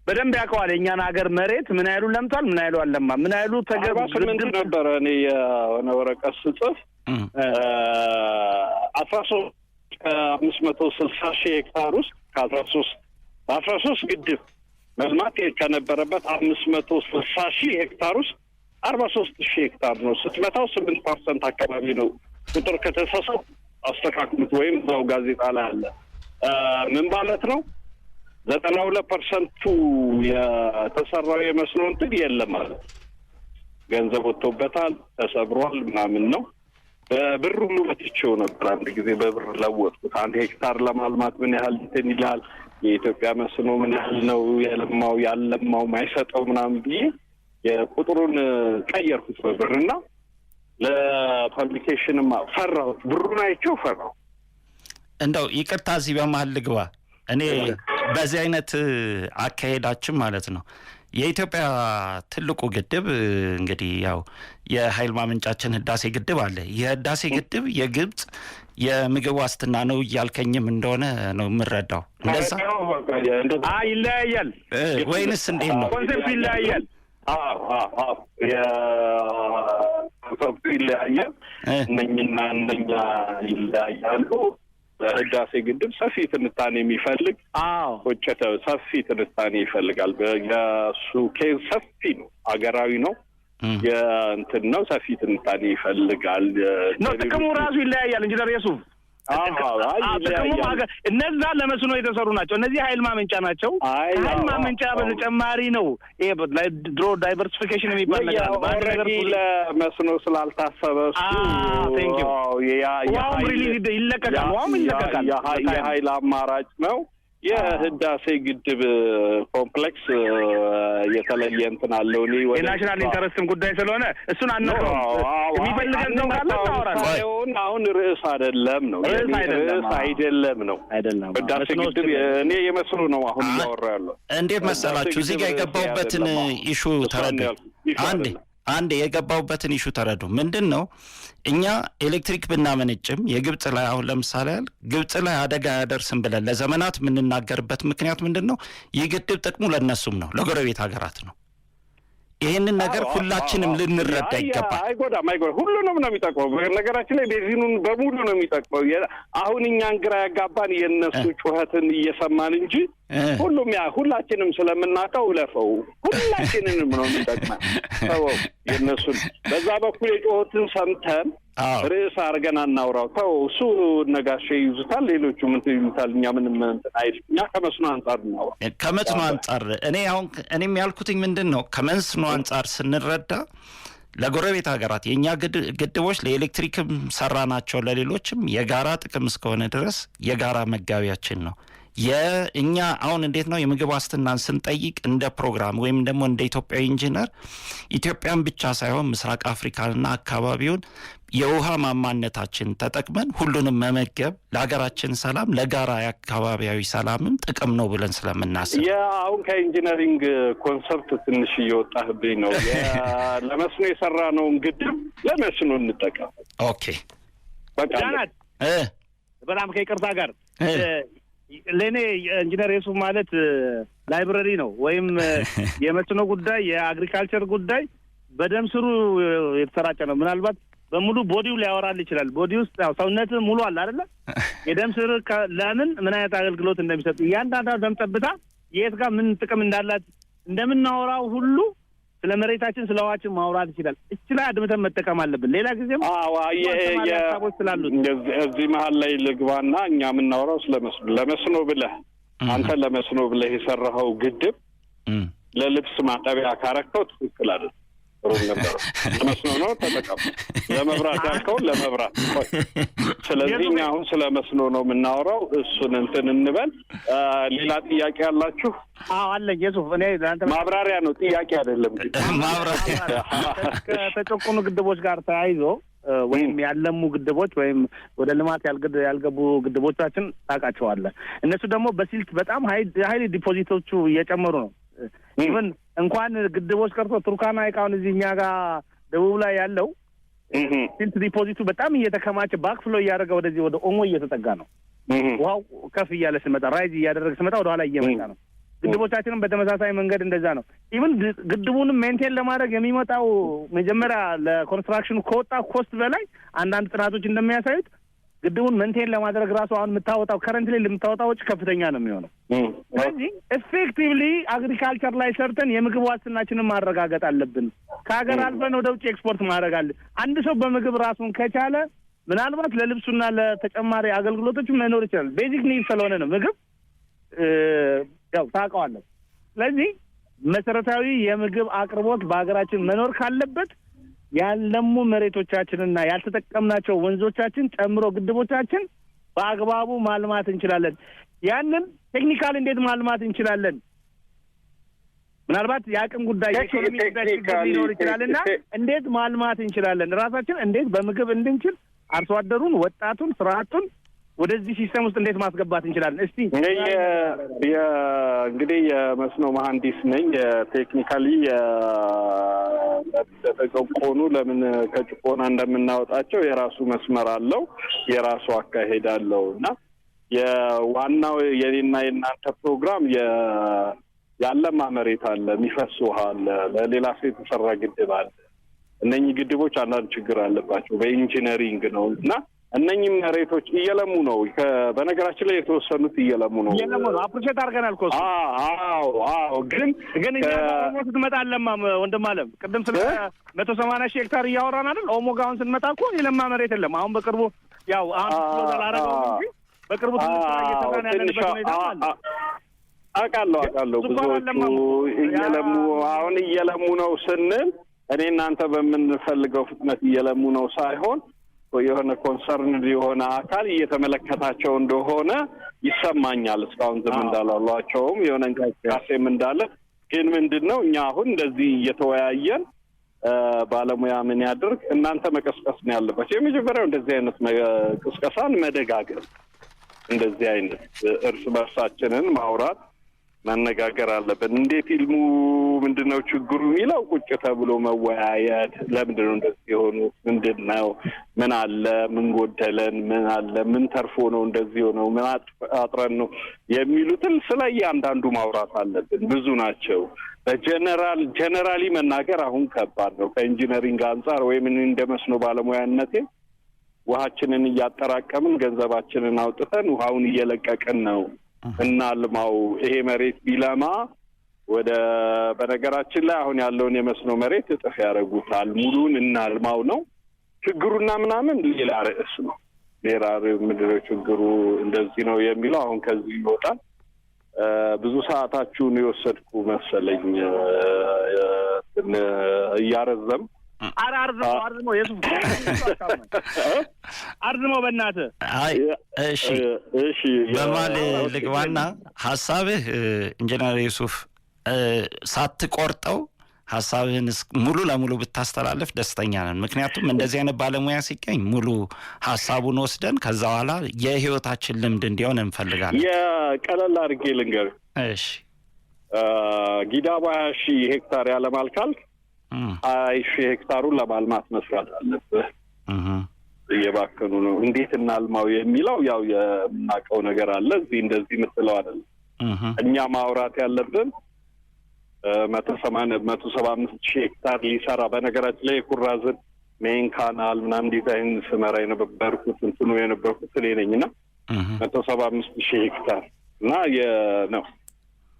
በደንብ ያውቀዋል። የእኛን ሀገር መሬት ምን ያህሉ ለምቷል፣ ምን ያህሉ አልለማም፣ ምን ያህሉ ተገብ ነበረ። እኔ የሆነ ወረቀት ስጽፍ 560 ሺህ ሄክታር ውስጥ ከ13 ግድብ መልማት ከነበረበት 560 ሺህ ሄክታር ውስጥ 43 ሺህ ሄክታር ነው። ስትመታው 8% አካባቢ ነው። ቁጥር ከተሳሳት አስተካክሉት፣ ወይም እዛው ጋዜጣ ላይ አለ። ምን ማለት ነው? 92% የተሰራው የመስኖ እንትን የለም ማለት ገንዘብ ወጥቶበታል፣ ተሰብሯል ምናምን ነው። በብር ሁሉ በትቼው ነበር። አንድ ጊዜ በብር ለወጥኩት። 1 ሄክታር ለማልማት ምን ያህል እንትን ይላል፣ የኢትዮጵያ መስኖ ምን ያህል ነው የለማው ያለማው ማይሰጠው ምናምን ብዬ የቁጥሩን ቀየርኩት በብርና ለፐብሊኬሽንም ፈራሁት። ብሩን አይቼው ፈራሁ። እንደው ይቅርታ እዚህ በመሀል ልግባ። እኔ በዚህ አይነት አካሄዳችን ማለት ነው የኢትዮጵያ ትልቁ ግድብ እንግዲህ ያው የኃይል ማመንጫችን ህዳሴ ግድብ አለ። የህዳሴ ግድብ የግብጽ የምግብ ዋስትና ነው እያልከኝም እንደሆነ ነው የምረዳው። እንደዛ ይለያያል ወይንስ እንዴት ነው? ኮንሴፕቱ ይለያያል። ኮንሴፕቱ ይለያያል። እነኝና እነኛ ይለያያሉ። ህዳሴ ግድብ ሰፊ ትንታኔ የሚፈልግ ቁጭት ሰፊ ትንታኔ ይፈልጋል። የእሱ ኬዝ ሰፊ ነው፣ አገራዊ ነው፣ የእንትን ነው፣ ሰፊ ትንታኔ ይፈልጋል። ጥቅሙ ራሱ ይለያያል። ኢንጂነር የሱፍ ጥቅሙ እነዛ ለመስኖ የተሰሩ ናቸው። እነዚህ ኃይል ማመንጫ ናቸው። ኃይል ማመንጫ በተጨማሪ ነው ድሮ ዳይቨርሲፊኬሽን የሚባል ነገር ኦልሬዲ ለመስኖ ስላልታሰበ ይለቀቃል። የኃይል አማራጭ ነው። የህዳሴ ግድብ ኮምፕሌክስ የተለየ እንትን አለው። የናሽናል ኢንተረስትም ጉዳይ ስለሆነ እሱን አነሳው የሚፈልገን ነው ካለ ታወራለህ። አሁን ርዕስ አይደለም ነው ህዳሴ ግድብ እኔ የመስሉ ነው አሁን እያወራ ያለው። እንዴት መሰላችሁ እዚህ ጋር የገባሁበትን ኢሹ ተረዱ። አንድ የገባሁበትን ኢሹ ተረዱ። ምንድን ነው እኛ ኤሌክትሪክ ብናመነጭም የግብጽ ላይ አሁን ለምሳሌ ግብጽ ላይ አደጋ ያደርስም ብለን ለዘመናት የምንናገርበት ምክንያት ምንድን ነው? ይህ ግድብ ጥቅሙ ለእነሱም ነው፣ ለጎረቤት ሀገራት ነው። ይህንን ነገር ሁላችንም ልንረዳ ይገባል። አይጎዳም። ሁሉንም ነው የሚጠቅመው። በነገራችን ላይ ቤዚኑን በሙሉ ነው የሚጠቅመው። አሁን እኛን ግራ ያጋባን የእነሱ ጩኸትን እየሰማን እንጂ ሁላችንም ስለምናውቀው ለፈው ሁላችንንም ነው የሚጠቅመን። የእነሱን በዛ በኩል የጮኸትን ሰምተን ርዕስ አድርገን አናውራው። ተው እሱ ነጋሽ ይዙታል፣ ሌሎቹ ምን ይሉታል። እኛ ምንም አይደል። እኛ ከመስኖ አንጻር ነው። ከመስኖ አንጻር እኔም ያልኩትኝ ምንድን ነው ከመስኖ አንጻር ስንረዳ ለጎረቤት ሀገራት የእኛ ግድቦች ለኤሌክትሪክም ሰራ ናቸው፣ ለሌሎችም የጋራ ጥቅም እስከሆነ ድረስ የጋራ መጋቢያችን ነው። የእኛ አሁን እንዴት ነው የምግብ ዋስትናን ስንጠይቅ እንደ ፕሮግራም ወይም ደግሞ እንደ ኢትዮጵያዊ ኢንጂነር ኢትዮጵያን ብቻ ሳይሆን ምስራቅ አፍሪካንና አካባቢውን የውሃ ማማነታችን ተጠቅመን ሁሉንም መመገብ ለሀገራችን ሰላም ለጋራ የአካባቢያዊ ሰላምም ጥቅም ነው ብለን ስለምናስብ አሁን ከኢንጂነሪንግ ኮንሰፕት ትንሽ እየወጣህብኝ ነው። ለመስኖ የሰራ ነውን ግድብ ለመስኖ እንጠቀም። ኦኬ በቃ በጣም ከይቅርታ ጋር ለእኔ ኢንጂነር የሱፍ ማለት ላይብረሪ ነው ወይም የመስኖ ጉዳይ የአግሪካልቸር ጉዳይ በደም ስሩ የተሰራጨ ነው። ምናልባት በሙሉ ቦዲው ሊያወራል ይችላል። ቦዲ ውስጥ ያው ሰውነት ሙሉ አለ አይደለ? የደም ስር ለምን ምን አይነት አገልግሎት እንደሚሰጥ እያንዳንዱ ደም ጠብታ የት ጋር ምን ጥቅም እንዳላት እንደምናወራው ሁሉ ስለ መሬታችን ስለ ውሃችን ማውራት ይችላል። እቺ ላይ አድምተን መጠቀም አለብን። ሌላ ጊዜም ሀሳቦች ስላሉት እዚህ መሀል ላይ ልግባና እኛ የምናወራው ለመስኖ ብለህ አንተ ለመስኖ ብለህ የሰራኸው ግድብ ለልብስ ማጠቢያ ካረከው ትክክል አይደለም። ጥሩ ነበር። ለመስኖ ነው ተጠቀሙ። ለመብራት ያልከውን ለመብራት። ስለዚህ እኛ አሁን ስለ መስኖ ነው የምናወራው። እሱን እንትን እንበል። ሌላ ጥያቄ ያላችሁ? አለኝ የሱፍ። እኔ ለአንተ ማብራሪያ ነው ጥያቄ አይደለም። ማብራሪያ ከተጨቆኑ ግድቦች ጋር ተያይዞ ወይም ያለሙ ግድቦች ወይም ወደ ልማት ያልገቡ ግድቦቻችን ታውቃቸዋለህ። እነሱ ደግሞ በሲልት በጣም ሀይሊ ዲፖዚቶቹ እየጨመሩ ነው። ኢቨን እንኳን ግድቦች ቀርቶ ቱርካና ሀይቃውን እዚህ እኛ ጋር ደቡብ ላይ ያለው ሲልት ዲፖዚቱ በጣም እየተከማቸ ባክፍሎ እያደረገ ወደዚህ ወደ ኦሞ እየተጠጋ ነው። ውሃው ከፍ እያለ ስመጣ ራይዝ እያደረገ ስመጣ ወደ ኋላ እየመጣ ነው። ግድቦቻችንም በተመሳሳይ መንገድ እንደዛ ነው። ኢቭን ግድቡንም ሜንቴን ለማድረግ የሚመጣው መጀመሪያ ለኮንስትራክሽኑ ከወጣ ኮስት በላይ አንዳንድ ጥናቶች እንደሚያሳዩት ግድቡን ሜንቴን ለማድረግ ራሱ አሁን የምታወጣው ከረንት ላይ የምታወጣው ወጪ ከፍተኛ ነው የሚሆነው። ስለዚህ ኤፌክቲቭሊ አግሪካልቸር ላይ ሰርተን የምግብ ዋስትናችንን ማረጋገጥ አለብን። ከሀገር አልፈን ወደ ውጭ ኤክስፖርት ማድረግ አለ። አንድ ሰው በምግብ ራሱን ከቻለ ምናልባት ለልብሱና ለተጨማሪ አገልግሎቶች መኖር ይችላል። ቤዚክ ኒድ ስለሆነ ነው ምግብ ያው ታውቀዋለህ። ስለዚህ መሰረታዊ የምግብ አቅርቦት በሀገራችን መኖር ካለበት ያለሙ መሬቶቻችንና ያልተጠቀምናቸው ወንዞቻችን ጨምሮ ግድቦቻችን በአግባቡ ማልማት እንችላለን። ያንን ቴክኒካል እንዴት ማልማት እንችላለን? ምናልባት የአቅም ጉዳይ የኢኮኖሚ ጉዳይ ሊኖር ይችላልና እንዴት ማልማት እንችላለን? ራሳችን እንዴት በምግብ እንድንችል አርሶ አደሩን፣ ወጣቱን፣ ስርዓቱን ወደዚህ ሲስተም ውስጥ እንዴት ማስገባት እንችላለን? እስቲ እንግዲህ የመስኖ መሐንዲስ ነኝ። ቴክኒካሊ የተጨቆኑ ለምን ከጭቆና እንደምናወጣቸው የራሱ መስመር አለው፣ የራሱ አካሄድ አለው እና የዋናው የኔና የእናንተ ፕሮግራም ያለማ መሬት አለ፣ የሚፈስ ውሃ አለ፣ ለሌላ ሰው የተሰራ ግድብ አለ። እነኚህ ግድቦች አንዳንድ ችግር አለባቸው በኢንጂነሪንግ ነው እና እነኚህ መሬቶች እየለሙ ነው። በነገራችን ላይ የተወሰኑት እየለሙ ነው። አፕሪሼት አድርገናል እኮ። አዎ ግን እኛ ኦሞ ስትመጣ አለማም ወንድም አለም ቅድም ስለ 180 ሺህ ሄክታር እያወራን አይደል? ኦሞ ጋር አሁን ስንመጣ እኮ የለማ መሬት የለም። አሁን በቅርቡ ያው አሁን ፕሮፖዛል አደረገው እንጂ በቅርቡ እየሰራን ያለንበት ሁኔታ አለ። አውቃለሁ ብዙዎቹ እየለሙ ነው ስንል እኔ እናንተ በምንፈልገው ፍጥነት እየለሙ ነው ሳይሆን የሆነ ኮንሰርን የሆነ አካል እየተመለከታቸው እንደሆነ ይሰማኛል። እስካሁን ዝም እንዳላሏቸውም የሆነ እንቅስቃሴም እንዳለ ግን ምንድነው እኛ አሁን እንደዚህ እየተወያየን ባለሙያ ምን ያድርግ እናንተ መቀስቀስ ነው ያለባቸው። የመጀመሪያው እንደዚህ አይነት ቅስቀሳን መደጋገር፣ እንደዚህ አይነት እርስ በርሳችንን ማውራት መነጋገር አለብን። እንዴት ኢልሙ ምንድነው ችግሩ የሚለው ቁጭ ተብሎ መወያየት። ለምንድነው እንደዚህ የሆኑ ምንድነው ምን አለ ምን ጎደለን ምን አለ ምን ተርፎ ነው እንደዚህ ሆነው ምን አጥረን ነው የሚሉትን ስለ እያንዳንዱ ማውራት አለብን። ብዙ ናቸው። ጀነራሊ መናገር አሁን ከባድ ነው። ከኢንጂነሪንግ አንጻር ወይም እንደመስኖ ባለሙያነቴ ውሃችንን እያጠራቀምን ገንዘባችንን አውጥተን ውሃውን እየለቀቅን ነው እናልማው። ይሄ መሬት ቢለማ በነገራችን ላይ አሁን ያለውን የመስኖ መሬት እጥፍ ያደርጉታል። ሙሉን እናልማው ነው ችግሩና ምናምን ሌላ ርዕስ ነው። ሌላ ምንድነው ችግሩ እንደዚህ ነው የሚለው አሁን ከዚህ ይወጣል። ብዙ ሰዓታችሁን የወሰድኩ መሰለኝ እያረዘም አርዝሞ የሱፍ አርዝሞ በእናትህ። አይ እሺ በማል ልግባና ሀሳብህ ኢንጂነር ዩሱፍ ሳትቆርጠው ሀሳብህን ሙሉ ለሙሉ ብታስተላልፍ ደስተኛ ነን። ምክንያቱም እንደዚህ አይነት ባለሙያ ሲገኝ ሙሉ ሀሳቡን ወስደን ከዛ በኋላ የህይወታችን ልምድ እንዲሆን እንፈልጋለን። የቀለል አድርጌ ልንገርህ። እሺ ጊዳባ 20 ሺህ ሄክታር ያለማል ካልክ 20 ሺህ ሄክታሩን ለማልማት መስራት አለብህ። እየባከኑ ነው። እንዴት እናልማው የሚለው ያው የምናውቀው ነገር አለ። እዚህ እንደዚህ የምትለው አይደለም። እኛ ማውራት ያለብን 175 ሺህ ሄክታር ሊሰራ በነገራችን ላይ የኩራዝን ሜን ካናል ምናምን ዲዛይን ስመራ የነበርኩት እኔ ነኝና 175 ሺህ ሄክታር እና ነው።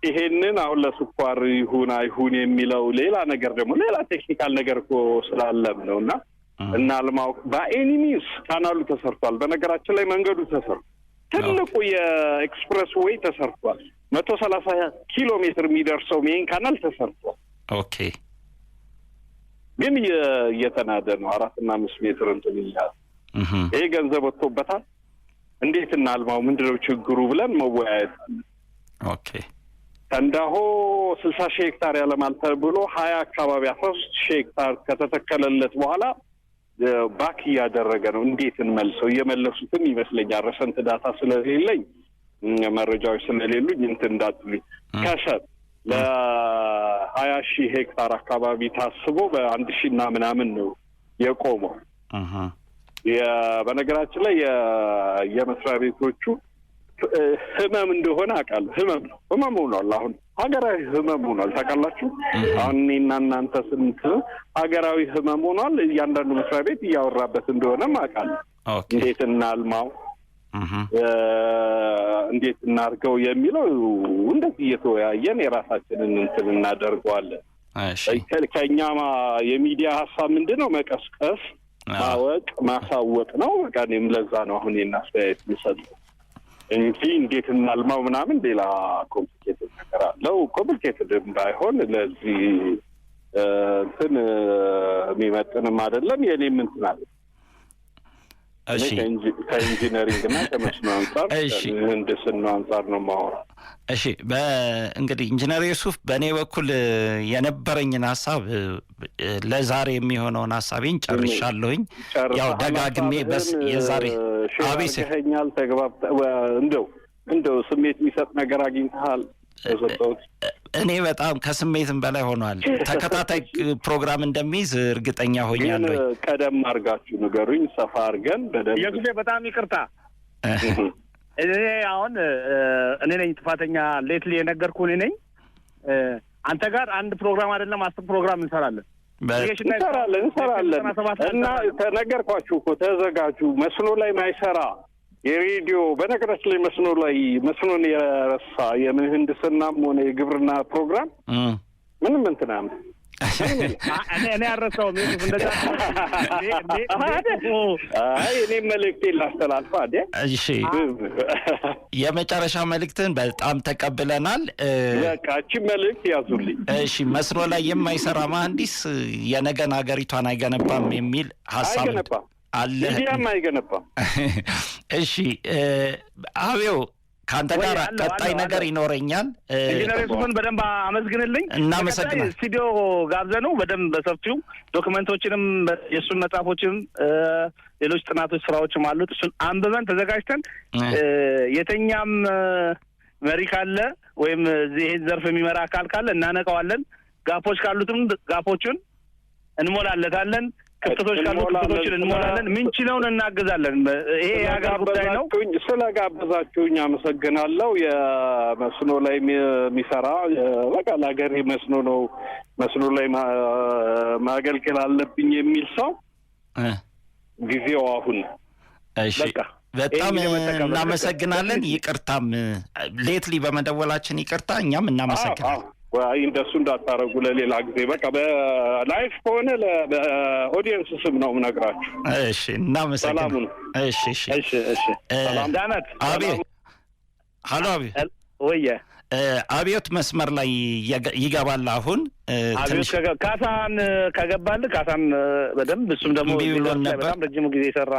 ይሄንን አሁን ለስኳር ይሁን አይሁን የሚለው ሌላ ነገር ደግሞ ሌላ ቴክኒካል ነገር እኮ ስላለም ነውና እናልማው በኤኒሚስ ካናሉ ተሰርቷል። በነገራችን ላይ መንገዱ ተሰርቷል። ትልቁ የኤክስፕረስ ዌይ ተሰርቷል። 130 ኪሎ ሜትር የሚደርሰው ሜን ካናል ተሰርቷል። ኦኬ ግን እየተናደ ነው 4 እና 5 ሜትር እንትን ይላል። ይሄ ገንዘብ ወጥቶበታል። እንዴት እናልማው ምንድነው ችግሩ ብለን መወያየት። ኦኬ ተንዳሆ 60 ሺህ ሄክታር ያለማል ተብሎ 20 አካባቢ 13 ሺህ ሄክታር ከተተከለለት በኋላ ባክ እያደረገ ነው። እንዴት እንመልሰው? እየመለሱትም ይመስለኛል። ረሰንት ዳታ ስለሌለኝ መረጃዎች ስለሌሉኝ እንትን እንዳትሉኝ። ከሰብ ለ20 ሺህ ሄክታር አካባቢ ታስቦ በ1 ሺህ እና ምናምን ነው የቆመው። በነገራችን ላይ የመስሪያ ቤቶቹ ህመም እንደሆነ አውቃለሁ። ህመም ሆኗል። አሁን ሀገራዊ ህመም ሆኗል። ታውቃላችሁ? አሁን እኔና እናንተ ስንት ሀገራዊ ህመም ሆኗል። እያንዳንዱ መስሪያ ቤት እያወራበት እንደሆነም አውቃለሁ። እንዴት እናልማው፣ እንዴት እናድርገው የሚለው እንደዚህ እየተወያየን የራሳችንን እንትን እናደርገዋለን። ከኛ የሚዲያ ሀሳብ ምንድን ነው? መቀስቀስ፣ ማወቅ፣ ማሳወቅ ነው። በቃ እኔም ለዛ ነው አሁን የናስተያየት የምሰጠው እንጂ እንዴት እናልማው ምናምን ሌላ ኮምፕሊኬትድ ነገር አለው። ኮምፕሊኬትድ ባይሆን ለዚህ እንትን የሚመጥንም አይደለም። የኔም እንትን አለ። እሺ ከኢንጂነሪንግ እና ከመስኖ አንጻር ምህንድስና አንጻር ነው የማወራው። እሺ እንግዲህ ኢንጂነር ዩሱፍ በእኔ በኩል የነበረኝን ሀሳብ ለዛሬ የሚሆነውን ሀሳቤን ጨርሻለሁኝ። ያው ደጋግሜ የዛሬ አቤሰኛል ተግባብተ እንደው ስሜት የሚሰጥ ነገር አግኝተሃል? እኔ በጣም ከስሜትም በላይ ሆኗል። ተከታታይ ፕሮግራም እንደሚይዝ እርግጠኛ ሆኛለሁ። ቀደም አድርጋችሁ ንገሩኝ፣ ሰፋ አድርገን በደንብ። የጊዜ በጣም ይቅርታ እኔ አሁን እኔ ነኝ ጥፋተኛ። ሌትሊ የነገርኩህ እኔ ነኝ። አንተ ጋር አንድ ፕሮግራም አይደለም 10 ፕሮግራም እንሰራለን እና ተነገርኳችሁ እኮ ተዘጋጁ። መስኖ ላይ ማይሰራ የሬዲዮ በነገራችን ላይ መስኖን የረሳ የምህንድስናም ሆነ የግብርና ፕሮግራም ምንም እንትናም እኔ አልረሳሁም። እንደዛ እኔ መልእክቴን ላስተላልፋ አይደል? እሺ የመጨረሻ መልእክትን በጣም ተቀብለናል። በቃ እቺ መልእክት ያዙልኝ። እሺ መስኖ ላይ የማይሰራ መሀንዲስ የነገን ሀገሪቷን አይገነባም የሚል ሀሳብ አለ። ሚዲያም አይገነባም። እሺ አቤው ከአንተ ጋር ቀጣይ ነገር ይኖረኛል። ኢንጂነር ዩሱፍን በደንብ አመስግንልኝ። እናመሰግናለን። ስቱዲዮ ጋብዘነው በደንብ በሰፊው ዶክመንቶችንም የእሱን መጽሐፎችም ሌሎች ጥናቶች ስራዎችም አሉት። እሱን አንብበን ተዘጋጅተን የተኛም መሪ ካለ ወይም ይሄን ዘርፍ የሚመራ አካል ካለ እናነቀዋለን። ጋፖች ካሉትም ጋፖቹን እንሞላለታለን። ክፍተቶች ካሉ ክፍተቶችን እንሞላለን። ምንችለውን እናግዛለን። ይሄ የሀገር ጉዳይ ነው። ስለጋበዛችሁኝ አመሰግናለሁ። የመስኖ ላይ የሚሰራ በቃ ለሀገር መስኖ ነው፣ መስኖ ላይ ማገልገል አለብኝ የሚል ሰው ጊዜው አሁን። እሺ በጣም እናመሰግናለን። ይቅርታም ሌትሊ በመደወላችን ይቅርታ። እኛም እናመሰግናለን። አይ እንደሱ እንዳታረጉ ለሌላ ጊዜ። በቃ በላይፍ ከሆነ በኦዲየንስ ስም ነው የምነግራችሁ። እሺ እናመሰግናለን። እሺ ሰላም ዳናት። አቤት ሀሎ አቤት ወየ አብዮት መስመር ላይ ይገባል። አሁን አብዮት ካሳን ከገባልህ ካሳን በደንብ እሱም ደግሞ በጣም ረጅም ጊዜ የሰራ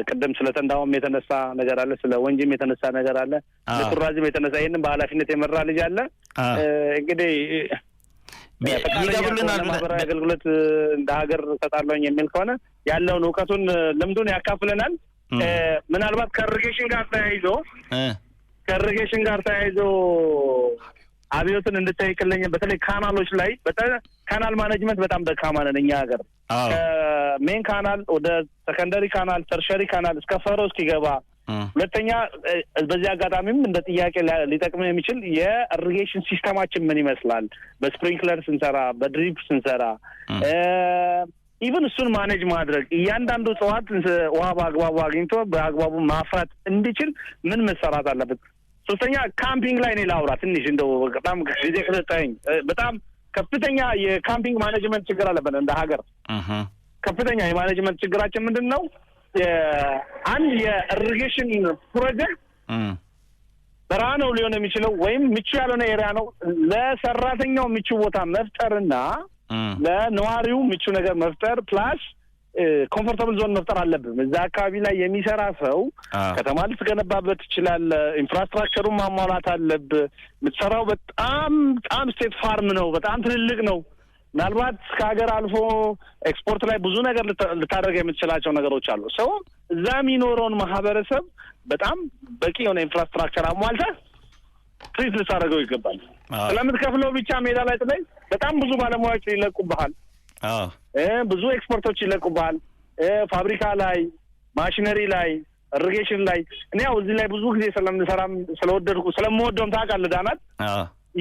ቅድም ስለ ተንዳውም የተነሳ ነገር አለ፣ ስለ ወንጂም የተነሳ ነገር አለ፣ ለቱራዝም የተነሳ ይሄንን በኃላፊነት የመራ ልጅ አለ። እንግዲህ ይገቡልናል። ማህበራዊ አገልግሎት እንደ ሀገር ሰጣለሁኝ የሚል ከሆነ ያለውን እውቀቱን ልምዱን ያካፍለናል። ምናልባት ከኢሪጌሽን ጋር ተያይዞ አብዮትን እንድጠይቅልኝ በተለይ ካናሎች ላይ ካናል ማኔጅመንት በጣም ደካማ ነን እኛ ሀገር። ከሜን ካናል ወደ ሰከንደሪ ካናል፣ ተርሸሪ ካናል እስከ ፈሮ እስኪገባ። ሁለተኛ በዚህ አጋጣሚም እንደ ጥያቄ ሊጠቅም የሚችል የኢሪጌሽን ሲስተማችን ምን ይመስላል? በስፕሪንክለር ስንሰራ፣ በድሪፕ ስንሰራ ኢቭን እሱን ማኔጅ ማድረግ እያንዳንዱ እጽዋት ውሃ በአግባቡ አግኝቶ በአግባቡ ማፍራት እንዲችል ምን መሰራት አለበት? ሶስተኛ ካምፒንግ ላይ እኔ ላውራ ትንሽ እንደው በጣም ጊዜ ከሰጠኸኝ። በጣም ከፍተኛ የካምፒንግ ማኔጅመንት ችግር አለብን እንደ ሀገር። ከፍተኛ የማኔጅመንት ችግራችን ምንድን ነው? አንድ የኢሪጌሽን ፕሮጀክት በረሃ ነው ሊሆን የሚችለው ወይም ምቹ ያልሆነ ኤሪያ ነው። ለሰራተኛው ምቹ ቦታ መፍጠርና ለነዋሪው ምቹ ነገር መፍጠር ፕላስ ኮምፎርታብል ዞን መፍጠር አለብን። እዛ አካባቢ ላይ የሚሰራ ሰው ከተማ ልትገነባበት ይችላል። ኢንፍራስትራክቸሩን ማሟላት አለብህ። የምትሰራው በጣም ስቴት ፋርም ነው፣ በጣም ትልልቅ ነው። ምናልባት ከሀገር አልፎ ኤክስፖርት ላይ ብዙ ነገር ልታደርግ የምትችላቸው ነገሮች አሉ። ሰው እዛ የሚኖረውን ማህበረሰብ በጣም በቂ የሆነ ኢንፍራስትራክቸር አሟልተህ ትሪት ልታደርገው ይገባል። ስለምትከፍለው ብቻ ሜዳ ላይ ጥለኝ በጣም ብዙ ባለሙያዎች ይለቁብሃል። ብዙ ኤክስፐርቶች ይለቁብሃል። ፋብሪካ ላይ፣ ማሽነሪ ላይ፣ ኢሪጌሽን ላይ እኔ ያው እዚህ ላይ ብዙ ጊዜ ስለምንሰራም ስለምወደውም ታውቃለህ ዳናት፣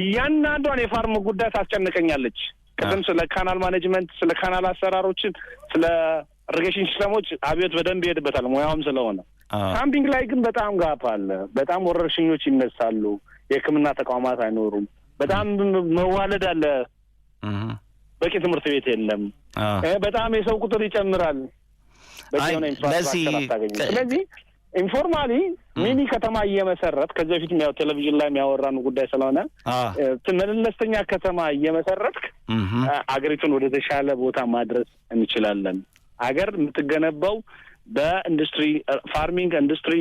እያንዳንዷን የፋርም ጉዳይ ታስጨንቀኛለች። ቅድም ስለ ካናል ማኔጅመንት፣ ስለ ካናል አሰራሮችን፣ ስለ ኢሪጌሽን ሲስተሞች አብዮት በደንብ ይሄድበታል ሙያውም ስለሆነ። ካምፒንግ ላይ ግን በጣም ጋፕ አለ። በጣም ወረርሽኞች ይነሳሉ። የሕክምና ተቋማት አይኖሩም። በጣም መዋለድ አለ። በቂ ትምህርት ቤት የለም። በጣም የሰው ቁጥር ይጨምራል። በቂ የሆነ ኢንፍራስትራክቸር አታገኝም። ስለዚህ ኢንፎርማሊ ሚኒ ከተማ እየመሰረት ከዚህ በፊት ያው ቴሌቪዥን ላይ የሚያወራን ጉዳይ ስለሆነ መለስተኛ ከተማ እየመሰረትክ አገሪቱን ወደ ተሻለ ቦታ ማድረስ እንችላለን። አገር የምትገነባው በኢንዱስትሪ ፋርሚንግ ኢንዱስትሪ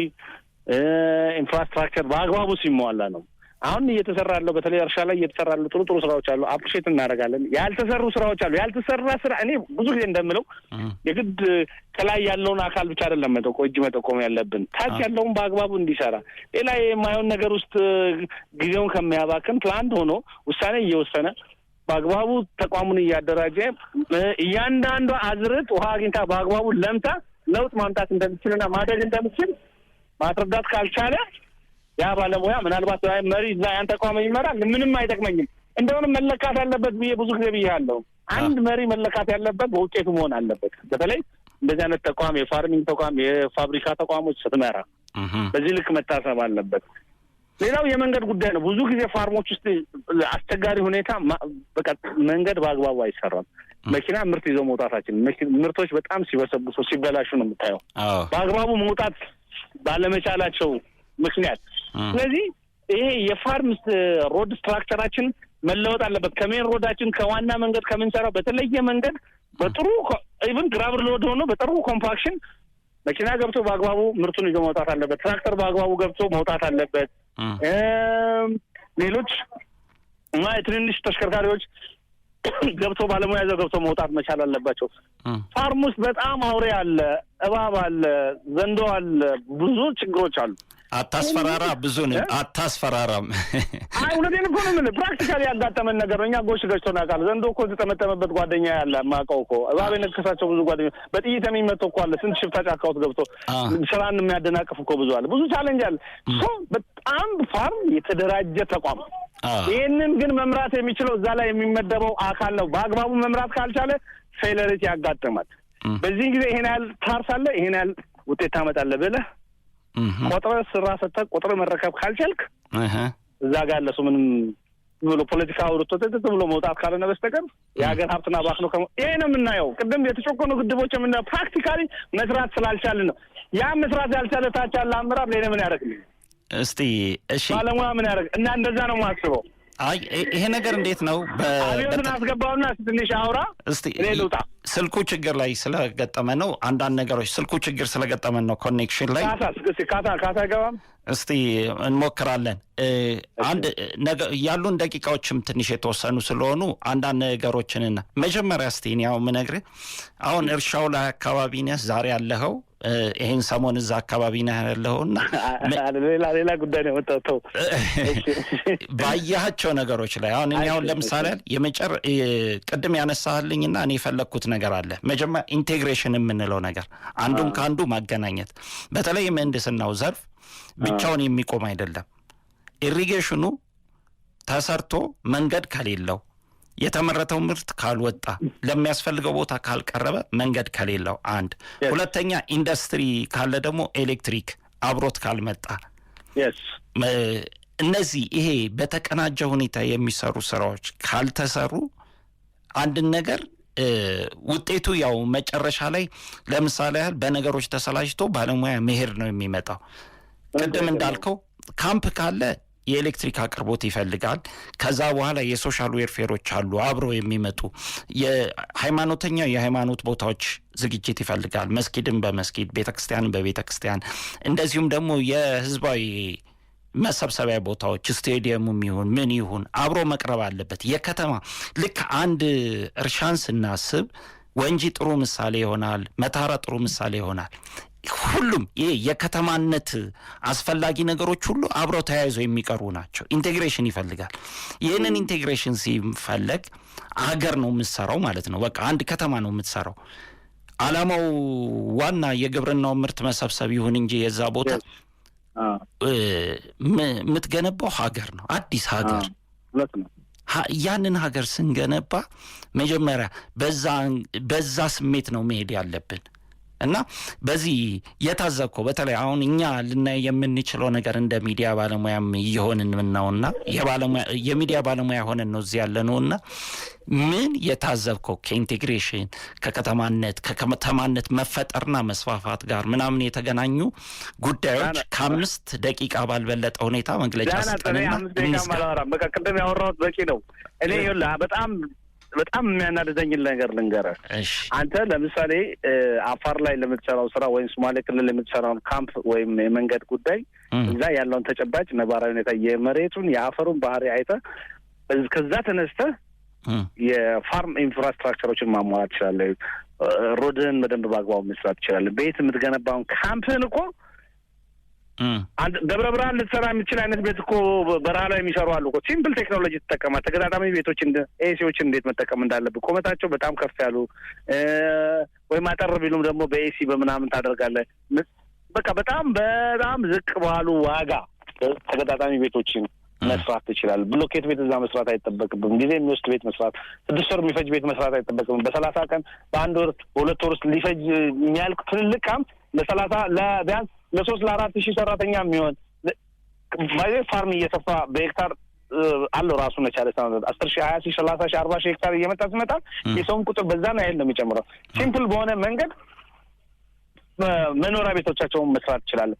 ኢንፍራስትራክቸር በአግባቡ ሲሟላ ነው። አሁን እየተሰራ ያለው በተለይ እርሻ ላይ እየተሰራ ያለው ጥሩ ስራዎች አሉ፣ አፕሪሼት እናደርጋለን። ያልተሰሩ ስራዎች አሉ። ያልተሰራ ስራ እኔ ብዙ ጊዜ እንደምለው የግድ ከላይ ያለውን አካል ብቻ አይደለም እጅ መጠቆም ያለብን፣ ታች ያለውን በአግባቡ እንዲሰራ። ሌላ የማይሆን ነገር ውስጥ ጊዜውን ከሚያባክን ፕላን ሆኖ ውሳኔ እየወሰነ በአግባቡ ተቋሙን እያደራጀ እያንዳንዷ አዝርዕት ውሃ አግኝታ በአግባቡ ለምታ ለውጥ ማምጣት እንደምችልና ማድረግ እንደምችል ማስረዳት ካልቻለ ያ ባለሙያ ምናልባት መሪ እዛ ያን ተቋም ይመራል፣ ምንም አይጠቅመኝም። እንደውም መለካት አለበት ብዬ ብዙ ጊዜ ብያለሁ። አንድ መሪ መለካት ያለበት በውጤቱ መሆን አለበት። በተለይ እንደዚህ አይነት ተቋም፣ የፋርሚንግ ተቋም፣ የፋብሪካ ተቋሞች ስትመራ በዚህ ልክ መታሰብ አለበት። ሌላው የመንገድ ጉዳይ ነው። ብዙ ጊዜ ፋርሞች ውስጥ አስቸጋሪ ሁኔታ በቃ መንገድ በአግባቡ አይሰራም። መኪና ምርት ይዘው መውጣታችን ምርቶች በጣም ሲበሰብሱ ሲበላሹ ነው የምታየው፣ በአግባቡ መውጣት ባለመቻላቸው ምክንያት። ስለዚህ ይሄ የፋርም ሮድ ስትራክቸራችን መለወጥ አለበት። ከሜን ሮዳችን ከዋና መንገድ ከምንሰራው በተለየ መንገድ በጥሩ ኢቭን ግራብል ሮድ ሆኖ በጥሩ ኮምፓክሽን መኪና ገብቶ በአግባቡ ምርቱን ይዞ መውጣት አለበት። ትራክተር በአግባቡ ገብቶ መውጣት አለበት። ሌሎች ትንንሽ ተሽከርካሪዎች ገብቶ ባለሙያ ይዘው ገብቶ መውጣት መቻል አለባቸው። ፋርም ውስጥ በጣም አውሬ አለ፣ እባብ አለ፣ ዘንዶ አለ፣ ብዙ ችግሮች አሉ። አታስፈራራ፣ ብዙን አታስፈራራም። አይ እውነቴን እኮ ነው የምልህ። ፕራክቲካሊ ያጋጠመን ነገር ነው። እኛ ጎሽ ገጭቶ እናውቃለን። ዘንዶ እኮ የተጠመጠመበት ጓደኛ ያለ የማውቀው እኮ እባብ የነከሳቸው ብዙ ጓደኞች፣ በጥይት የሚመተው እኮ አለ። ስንት ሽፍታ ጫካ ውስጥ ገብቶ ስራን የሚያደናቅፍ እኮ ብዙ አለ። ብዙ ቻሌንጅ አለ። በጣም ፋርም የተደራጀ ተቋም። ይህንን ግን መምራት የሚችለው እዛ ላይ የሚመደበው አካል ነው። በአግባቡ መምራት ካልቻለ ፌለሪቲ ያጋጥማል። በዚህ ጊዜ ይሄን ያህል ታርሳለህ፣ ይሄን ያህል ውጤት ታመጣለህ ብለህ ቆጥረህ ስራ ሰጥተህ ቆጥረህ መረከብ ካልቻልክ እዛ ጋር ያለ ሰው ምንም ብሎ ፖለቲካ አውርቶ ብሎ መውጣት ካልሆነ በስተቀር የሀገር ሀብትና ባክ ነው። ይሄ ነው የምናየው። ቅድም የተጨቆኑ ግድቦች የምናየው ፕራክቲካሊ መስራት ስላልቻልን ነው። ያ መስራት ያልቻለ ታች ያለ አመራር ሌላ ምን ያደርግልኝ? እስቲ እሺ፣ ባለሙያ ምን ያደርግ? እና እንደዛ ነው የማስበው። አይ ይሄ ነገር እንዴት ነው? አብዮትን አስገባውና ትንሽ አውራ እስቲ። ስልኩ ችግር ላይ ስለገጠመ ነው። አንዳንድ ነገሮች ስልኩ ችግር ስለገጠመን ነው። ኮኔክሽን ላይ ካሳ አይገባም። እስቲ እንሞክራለን። አንድ ያሉን ደቂቃዎችም ትንሽ የተወሰኑ ስለሆኑ አንዳንድ ነገሮችንና መጀመሪያ እስቲ እኔ ያው የምነግርህ አሁን እርሻው ላይ አካባቢ ነህ ዛሬ ያለኸው፣ ይሄን ሰሞን እዛ አካባቢ ነህ ያለኸውና ሌላ ጉዳይ ነው የመጣው ባያቸው ነገሮች ላይ አሁን እኔ አሁን ለምሳሌ ቅድም ያነሳህልኝና እኔ የፈለግኩት ነገር አለ። መጀመሪያ ኢንቴግሬሽን የምንለው ነገር አንዱን ከአንዱ ማገናኘት፣ በተለይ ምህንድስናው ዘርፍ ብቻውን የሚቆም አይደለም። ኢሪጌሽኑ ተሰርቶ መንገድ ከሌለው፣ የተመረተው ምርት ካልወጣ፣ ለሚያስፈልገው ቦታ ካልቀረበ፣ መንገድ ከሌለው አንድ፣ ሁለተኛ ኢንዱስትሪ ካለ ደግሞ ኤሌክትሪክ አብሮት ካልመጣ፣ እነዚህ ይሄ በተቀናጀ ሁኔታ የሚሰሩ ስራዎች ካልተሰሩ አንድን ነገር ውጤቱ ያው መጨረሻ ላይ ለምሳሌ ያህል በነገሮች ተሰላጅቶ ባለሙያ መሄድ ነው የሚመጣው። ቅድም እንዳልከው ካምፕ ካለ የኤሌክትሪክ አቅርቦት ይፈልጋል። ከዛ በኋላ የሶሻል ዌርፌሮች አሉ አብረው የሚመጡ። የሃይማኖተኛ የሃይማኖት ቦታዎች ዝግጅት ይፈልጋል። መስጊድን በመስጊድ ቤተክርስቲያንን በቤተክርስቲያን እንደዚሁም ደግሞ የህዝባዊ መሰብሰቢያ ቦታዎች ስቴዲየሙም ይሁን ምን ይሁን አብሮ መቅረብ አለበት። የከተማ ልክ አንድ እርሻን ስናስብ ወንጂ ጥሩ ምሳሌ ይሆናል፣ መታራ ጥሩ ምሳሌ ይሆናል። ሁሉም ይሄ የከተማነት አስፈላጊ ነገሮች ሁሉ አብረው ተያይዘው የሚቀርቡ ናቸው። ኢንቴግሬሽን ይፈልጋል። ይህንን ኢንቴግሬሽን ሲፈለግ አገር ነው የምትሰራው ማለት ነው። በቃ አንድ ከተማ ነው የምትሰራው። አላማው ዋና የግብርናው ምርት መሰብሰብ ይሁን እንጂ የዛ ቦታ የምትገነባው ሀገር ነው፣ አዲስ ሀገር። ያንን ሀገር ስንገነባ መጀመሪያ በዛ ስሜት ነው መሄድ ያለብን እና በዚህ የታዘብከው በተለይ አሁን እኛ ልናይ የምንችለው ነገር እንደ ሚዲያ ባለሙያም እየሆንን ነውና የሚዲያ ባለሙያ ሆነን ነው እዚህ ያለ ነውና ምን የታዘብከው ከኢንቴግሬሽን ከከተማነት መፈጠርና መስፋፋት ጋር ምናምን የተገናኙ ጉዳዮች ከ5 ደቂቃ ባልበለጠ ሁኔታ መግለጫ ስጠንና በቃ ቅድም ያወራሁት በቂ ነው። እኔ በጣም በጣም የሚያናድደኝ ነገር ልንገርህ። አንተ ለምሳሌ አፋር ላይ ለምትሰራው ስራ ወይም ሶማሌ ክልል ለምትሰራውን ካምፕ ወይም የመንገድ ጉዳይ እዛ ያለውን ተጨባጭ ነባራዊ ሁኔታ የመሬቱን የአፈሩን ባህሪ አይተህ ከዛ ተነስተህ የፋርም ኢንፍራስትራክቸሮችን ማሟላት ትችላለህ። ሮድን በደንብ በአግባቡ መስራት ትችላለህ። ቤት የምትገነባውን ካምፕን እኮ ደብረ ብርሃን ልትሰራ የምትችል አይነት ቤት እኮ በረሃ ላይ የሚሰሩ አሉ እኮ። ሲምፕል ቴክኖሎጂ ትጠቀማል። ተገጣጣሚ ቤቶች ኤሲዎችን እንዴት መጠቀም እንዳለብህ ቁመታቸው በጣም ከፍ ያሉ ወይም አጠር ቢሉም ደግሞ በኤሲ በምናምን ታደርጋለህ። በቃ በጣም ዝቅ ባሉ ዋጋ ተገጣጣሚ ቤቶችን መስራት ትችላለህ። ብሎኬት ቤት እዛ መስራት አይጠበቅብም። ጊዜ የሚወስድ ቤት መስራት 6 ወር የሚፈጅ ቤት መስራት አይጠበቅብም። በ30 ቀን በ1 ወር በ2 ወር ውስጥ ሊፈጅ የሚያልቅ ትልልቅ ካምፕ ቢያንስ ለ3 ለ4 ሺህ ሰራተኛ የሚሆን ፋርም እየሰፋ በሄክታር አለው ራሱን የቻለ 10 ሺህ 20 ሺህ 30 ሺህ 40 ሺህ ሄክታር እየመጣ ሲመጣ የሰውን ቁጥር በዛ ነው ያህል ነው የሚጨምረው። ሲምፕል በሆነ መንገድ መኖሪያ ቤቶቻቸውን መስራት ትችላለህ።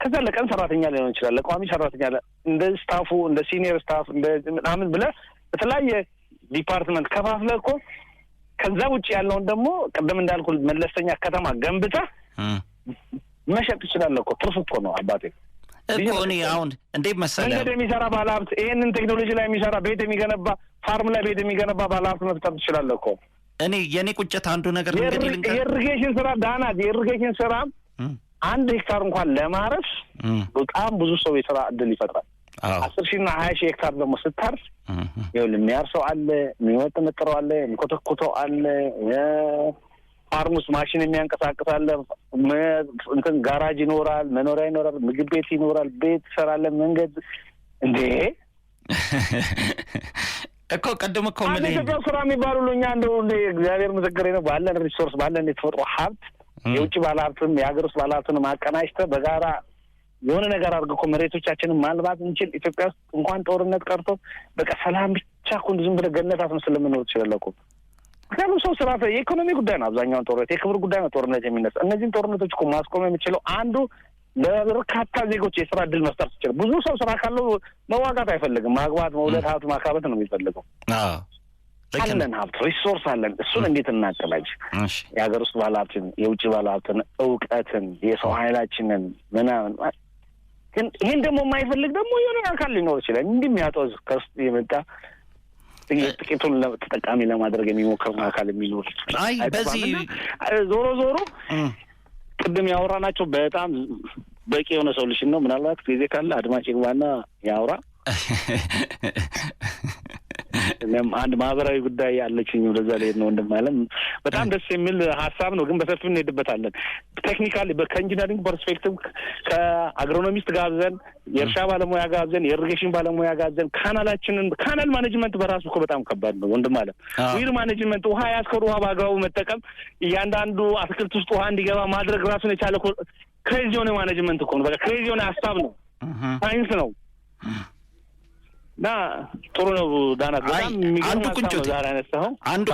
ከዛ ለቀን ሰራተኛ ሊሆን ይችላል፣ ለቋሚ ሰራተኛ እንደ ስታፉ እንደ ሲኒየር ስታፍ እንደ ምናምን ብለህ በተለያየ ዲፓርትመንት ከፋፍለህ እኮ ከዛ ውጭ ያለውን ደግሞ ቅድም እንዳልኩ መለስተኛ ከተማ ገንብተህ መሸጥ ትችላለህ እኮ። ትርፍ እኮ ነው አባቴ እኮ። እኔ አሁን እንዴት መሰለህ መንገድ የሚሰራ ባለሀብት፣ ይሄንን ቴክኖሎጂ ላይ የሚሰራ ቤት የሚገነባ ፋርም ላይ ቤት የሚገነባ ባለሀብት መፍጠር ትችላለህ እኮ። እኔ የኔ ቁጭት አንዱ ነገር እንግዲህ የኢሪጌሽን ስራ ዳናት የኢሪጌሽን ስራ 1 ሄክታር እንኳን ለማረስ በጣም ብዙ ሰው የስራ እድል ይፈጥራል። 10 ሺህ እና 20 ሺህ ሄክታር ደግሞ ስታርስ ይኸውልህ የሚያርሰው አለ፣ የሚወጥነጥረው አለ፣ የሚኮተኩተው አለ፣ ፋርም ውስጥ ማሽን የሚያንቀሳቅስ አለ፣ እንትን ጋራጅ ይኖራል፣ መኖሪያ ይኖራል፣ ምግብ ቤት ይኖራል፣ ቤት ትሰራለህ፣ መንገድ እንዴ እኮ ቀድሞ እኮ ምን ኢትዮጵያ ስራ የሚባሉ እኛ እንደው እግዚአብሔር ምስክሬ ነው ባለን ሪሶርስ ባለን የተፈጥሮ ሀብት የውጭ ባለሀብትም የሀገር ውስጥ ባለሀብትንም አቀናጅተህ በጋራ የሆነ ነገር አድርገህ እኮ መሬቶቻችንን ማልማት እንችል። ኢትዮጵያ ውስጥ እንኳን ጦርነት ቀርቶ በቃ ሰላም ብቻ እኮ ዝም ብለህ ገነት አስመስለህ መኖር ትችላለህ እኮ። ምክንያቱም ሰው ስራ የኢኮኖሚ ጉዳይ ነው፣ አብዛኛውን ጦርነት የክብር ጉዳይ ነው ጦርነት የሚነሳ። እነዚህን ጦርነቶች እኮ ማስቆም የሚችለው አንዱ ለበርካታ ዜጎች የስራ እድል መፍጠር ትችላል። ብዙ ሰው ስራ ካለው መዋጋት አይፈልግም። ማግባት፣ መውለድ፣ ሀብት ማካበት ነው የሚፈልገው። አለን ሀብት ሪሶርስ አለን። እሱን እንዴት እናቀላጅ? የሀገር ውስጥ ባለሀብትን፣ የውጭ ባለሀብትን፣ እውቀትን፣ የሰው ኃይላችንን ምናምን ግን ይህን ደግሞ የማይፈልግ ደግሞ የሆነ አካል ሊኖር ይችላል። እንዲህ የሚያጦዝ ከውስጥ የመጣ ጥቂቱን ተጠቃሚ ለማድረግ የሚሞክር አካል የሚኖር ይችላል። አይ በዚህ ዞሮ ቅድም ያወራናቸው በጣም በቂ የሆነ ሶሉሽን ነው። ምናልባት ጊዜ ካለ አድማጭ ግባና ያውራ። አንድ ማህበራዊ ጉዳይ ያለችኝ ወደዛ ላይ ነው እንደማለም በጣም ደስ የሚል ሀሳብ ነው፣ ግን በሰፊው እንሄድበታለን። ቴክኒካሊ ከኢንጂነሪንግ ፐርስፔክቲቭ ከአግሮኖሚስት ጋብዘን፣ የእርሻ ባለሙያ ጋብዘን፣ የኢሪጌሽን ባለሙያ ጋብዘን ካናል ማኔጅመንት በራሱ እኮ በጣም ከባድ ነው ወንድማለም። ዊር ማኔጅመንት ውሃ ያስከሩ ውሃ በአግባቡ መጠቀም፣ እያንዳንዱ አትክልት ውስጥ ውሃ እንዲገባ ማድረግ ራሱን የቻለ ክሬዚ የሆነ ማኔጅመንት እኮ ነው። በቃ ክሬዚ የሆነ ሀሳብ ነው፣ ሳይንስ ነው። እና ጥሩ ነው ዳናት። በጣም አንዱ ቁጭት ዛሬ አነሳኸው። አንድ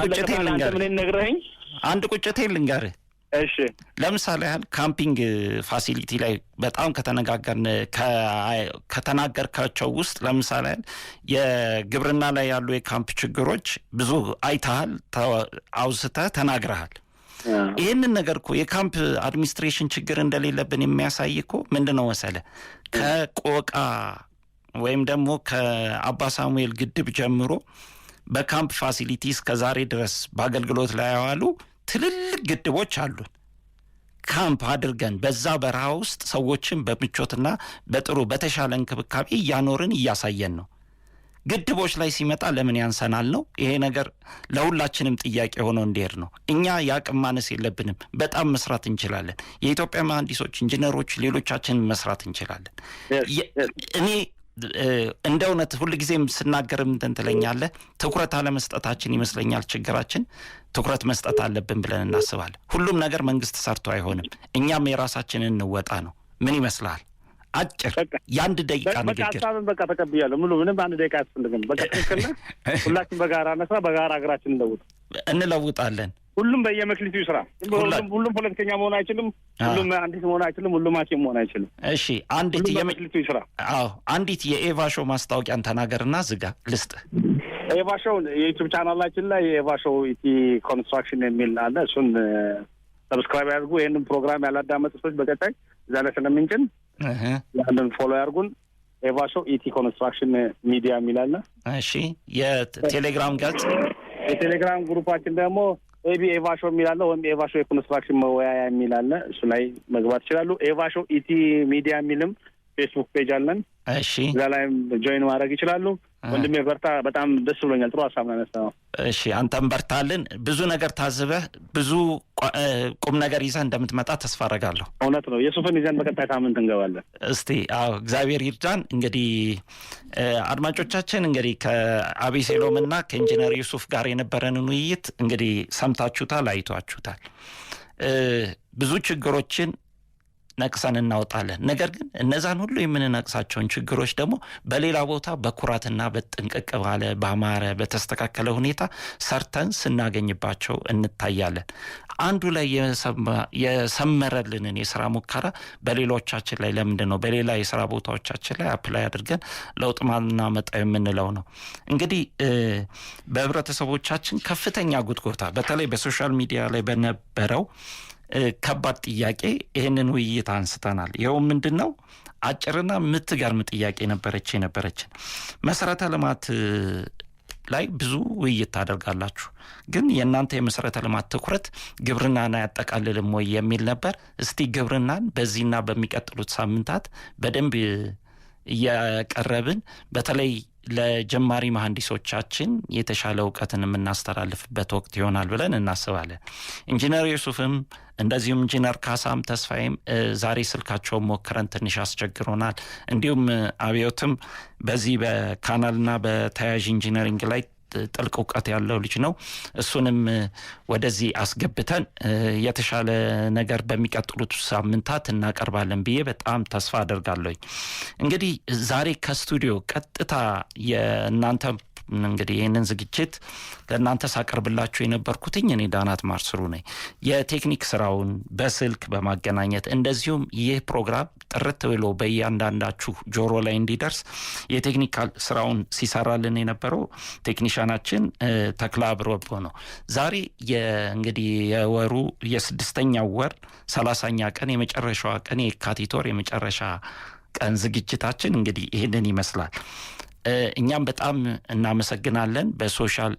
ቁጭቴን ልንገርህ። እሺ ለምሳሌ ያህል ካምፒንግ ፋሲሊቲ ላይ በጣም ከተናገርካቸው ውስጥ ለምሳሌ ያህል የግብርና ላይ ያሉ የካምፕ ችግሮች ብዙ አይተሃል፣ አውስተህ ተናግረሃል። ይህንን ነገር እኮ የካምፕ አድሚኒስትሬሽን ችግር እንደሌለብን የሚያሳይ እኮ ምንድን ነው መሰለህ ከቆቃ ወይም ደግሞ ከአባ ሳሙኤል ግድብ ጀምሮ በካምፕ ፋሲሊቲ እስከ ዛሬ ድረስ በአገልግሎት ላይ ያዋሉ ትልልቅ ግድቦች አሉን። ካምፕ አድርገን በዛ በረሃ ውስጥ ሰዎችን በምቾትና በጥሩ በተሻለ እንክብካቤ እያኖርን እያሳየን ነው። ግድቦች ላይ ሲመጣ ለምን ያንሰናል ነው። ይሄ ነገር ለሁላችንም ጥያቄ ሆኖ እንዲሄድ ነው። እኛ የአቅም ማነስ የለብንም፣ በጣም መስራት እንችላለን። የኢትዮጵያ መሐንዲሶች፣ ኢንጂነሮች፣ ሌሎቻችንን መስራት እንችላለን። እኔ እንደ እውነት ሁልጊዜም ስናገርም እንትን ትለኛለህ፣ ትኩረት አለመስጠታችን ይመስለኛል ችግራችን። ትኩረት መስጠት አለብን ብለን እናስባለን። ሁሉም ነገር መንግስት ሰርቶ አይሆንም፣ እኛም የራሳችንን እንወጣ ነው። ምን ይመስልሃል? አጭር የአንድ ደቂቃ ንግግር። በቃ ተቀብያለሁ። ሙሉ ምንም አንድ ደቂቃ አያስፈልግም። በቃ ትክክል ነህ። ሁላችን በጋራ ነስራ፣ በጋራ ሀገራችን እንለውጣለን። ሁሉም በየመክሊቱ ይስራ። ሁሉም ፖለቲከኛ መሆን አይችልም። ሁሉም አንዲት መሆን አይችልም። ሁሉም ሐኪም መሆን አይችልም። እሺ አንዲት የመክሊቱ ይስራ። አንዲት የኤቫ ሾው ማስታወቂያን ተናገርና ዝጋ ልስጥ። ኤቫሾው የዩቲዩብ ቻናላችን ላይ ኤቫሾው ኢቲ ኮንስትራክሽን የሚል አለ። እሱን ሰብስክራይብ ያድርጉ። ይሄንን ፕሮግራም ያላዳመጡ ሰዎች በቀጣይ እዛ ላይ ስለምንጭን ያንን ፎሎ ያድርጉን። ኤቫሾው ኢቲ ኮንስትራክሽን ሚዲያ የሚል አለ። እሺ የቴሌግራም ገጽ የቴሌግራም ግሩፓችን ደግሞ ኤቢ ኤቫሾው የሚል አለ፣ ወይም ኤቫሾው የኮንስትራክሽን መወያያ የሚል አለ። እሱ ላይ መግባት ይችላሉ። ኤቫሾው ኢቲ ሚዲያ የሚልም ፌስቡክ ፔጅ አለን። እሺ እዛ ላይም ጆይን ማድረግ ይችላሉ። ወንድሜ በርታ፣ በጣም ደስ ብሎኛል። ጥሩ ሀሳብ ነው ያነሳው። እሺ አንተም በርታልን። ብዙ ነገር ታዝበህ ብዙ ቁም ነገር ይዘህ እንደምትመጣ ተስፋ አደርጋለሁ። እውነት ነው። የሱፍን ይዘን በቀጣይ ሳምንት እንገባለን። እስቲ አዎ እግዚአብሔር ይርዳን። እንግዲህ አድማጮቻችን እንግዲህ ከአቤሴሎምና ከኢንጂነር ዩሱፍ ጋር የነበረንን ውይይት እንግዲህ ሰምታችሁታል፣ አይቷችሁታል። ብዙ ችግሮችን ነቅሰን እናወጣለን። ነገር ግን እነዛን ሁሉ የምንነቅሳቸውን ችግሮች ደግሞ በሌላ ቦታ በኩራትና በጥንቅቅ ባለ ባማረ በተስተካከለ ሁኔታ ሰርተን ስናገኝባቸው እንታያለን። አንዱ ላይ የሰመረልንን የስራ ሙከራ በሌሎቻችን ላይ ለምንድን ነው በሌላ የስራ ቦታዎቻችን ላይ አፕላይ አድርገን ለውጥ ማናመጣ የምንለው ነው። እንግዲህ በህብረተሰቦቻችን ከፍተኛ ጉትጎታ በተለይ በሶሻል ሚዲያ ላይ በነበረው ከባድ ጥያቄ ይህንን ውይይት አንስተናል። ይኸው ምንድን ነው አጭርና የምትገርም ጥያቄ ነበረችን። መሰረተ ልማት ላይ ብዙ ውይይት ታደርጋላችሁ፣ ግን የእናንተ የመሰረተ ልማት ትኩረት ግብርናን አያጠቃልልም ወይ የሚል ነበር። እስቲ ግብርናን በዚህና በሚቀጥሉት ሳምንታት በደንብ እያቀረብን በተለይ ለጀማሪ መሐንዲሶቻችን የተሻለ እውቀትን የምናስተላልፍበት ወቅት ይሆናል ብለን እናስባለን። ኢንጂነር ዩሱፍም እንደዚሁም ኢንጂነር ካሳም ተስፋዬም ዛሬ ስልካቸውን ሞክረን ትንሽ አስቸግሮናል። እንዲሁም አብዮትም በዚህ በካናልና በተያያዥ ኢንጂነሪንግ ላይ ጥልቅ እውቀት ያለው ልጅ ነው። እሱንም ወደዚህ አስገብተን የተሻለ ነገር በሚቀጥሉት ሳምንታት እናቀርባለን ብዬ በጣም ተስፋ አደርጋለሁ። እንግዲህ ዛሬ ከስቱዲዮ ቀጥታ የእናንተ እንግዲህ ይህንን ዝግጅት ለእናንተ ሳቀርብላችሁ የነበርኩትኝ እኔ ዳናት ማርስሩ ነኝ። የቴክኒክ ስራውን በስልክ በማገናኘት እንደዚሁም ይህ ፕሮግራም ጥርት ብሎ በእያንዳንዳችሁ ጆሮ ላይ እንዲደርስ የቴክኒካል ስራውን ሲሰራልን የነበረው ቴክኒሻናችን ተክላ አብሮቦ ነው። ዛሬ እንግዲህ የወሩ የስድስተኛው ወር 30ኛ ቀን የመጨረሻዋ ቀን የካቲት ወር የመጨረሻ ቀን ዝግጅታችን እንግዲህ ይህንን ይመስላል። እኛም በጣም እናመሰግናለን። በሶሻል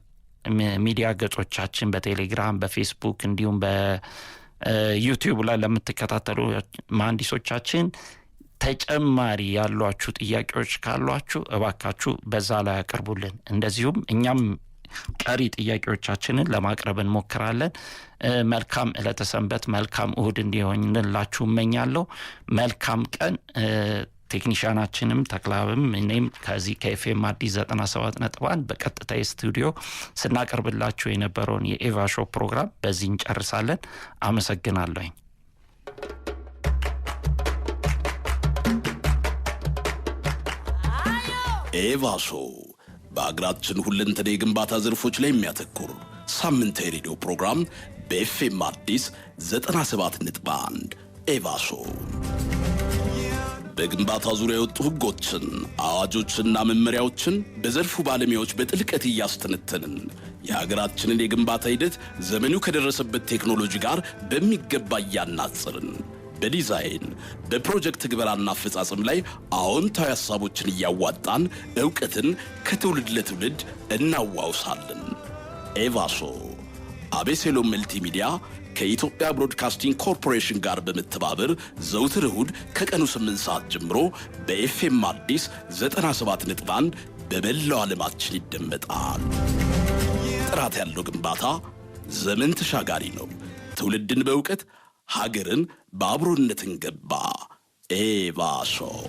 ሚዲያ ገጾቻችን በቴሌግራም፣ በፌስቡክ እንዲሁም በዩቲዩብ ላይ ለምትከታተሉ መሐንዲሶቻችን ተጨማሪ ያሏችሁ ጥያቄዎች ካሏችሁ እባካችሁ በዛ ላይ አቅርቡልን። እንደዚሁም እኛም ቀሪ ጥያቄዎቻችንን ለማቅረብ እንሞክራለን። መልካም ዕለተ ሰንበት፣ መልካም እሁድ እንዲሆንላችሁ እመኛለሁ። መልካም ቀን። ቴክኒሻናችንም ተክላብም እኔም ከዚህ ከኤፍኤም አዲስ 97.1 በቀጥታ ስቱዲዮ ስናቀርብላችሁ የነበረውን የኤቫ ሾው ፕሮግራም በዚህ እንጨርሳለን። አመሰግናለሁ። ኤቫ ሾው በአገራችን ሁለንተና የግንባታ ዘርፎች ላይ የሚያተኩር ሳምንታዊ ሬዲዮ ፕሮግራም በኤፍኤም አዲስ 97.1 ኤቫ ሾው በግንባታ ዙሪያ የወጡ ህጎችን፣ አዋጆችና መመሪያዎችን በዘርፉ ባለሙያዎች በጥልቀት እያስተነተንን የሀገራችንን የግንባታ ሂደት ዘመኑ ከደረሰበት ቴክኖሎጂ ጋር በሚገባ እያናጸርን በዲዛይን በፕሮጀክት ግብራና አፈጻጸም ላይ አዎንታዊ ሐሳቦችን እያዋጣን ዕውቀትን ከትውልድ ለትውልድ እናዋውሳለን። ኤቫ ሾው አቤሴሎም መልቲሚዲያ ከኢትዮጵያ ብሮድካስቲንግ ኮርፖሬሽን ጋር በመተባበር ዘውትር እሁድ ከቀኑ 8 ሰዓት ጀምሮ በኤፍኤም አዲስ 97.1 በመላው ዓለማችን ይደመጣል። ጥራት ያለው ግንባታ ዘመን ተሻጋሪ ነው። ትውልድን በእውቀት ሀገርን በአብሮነት እንገባ። ኤቫ ሾው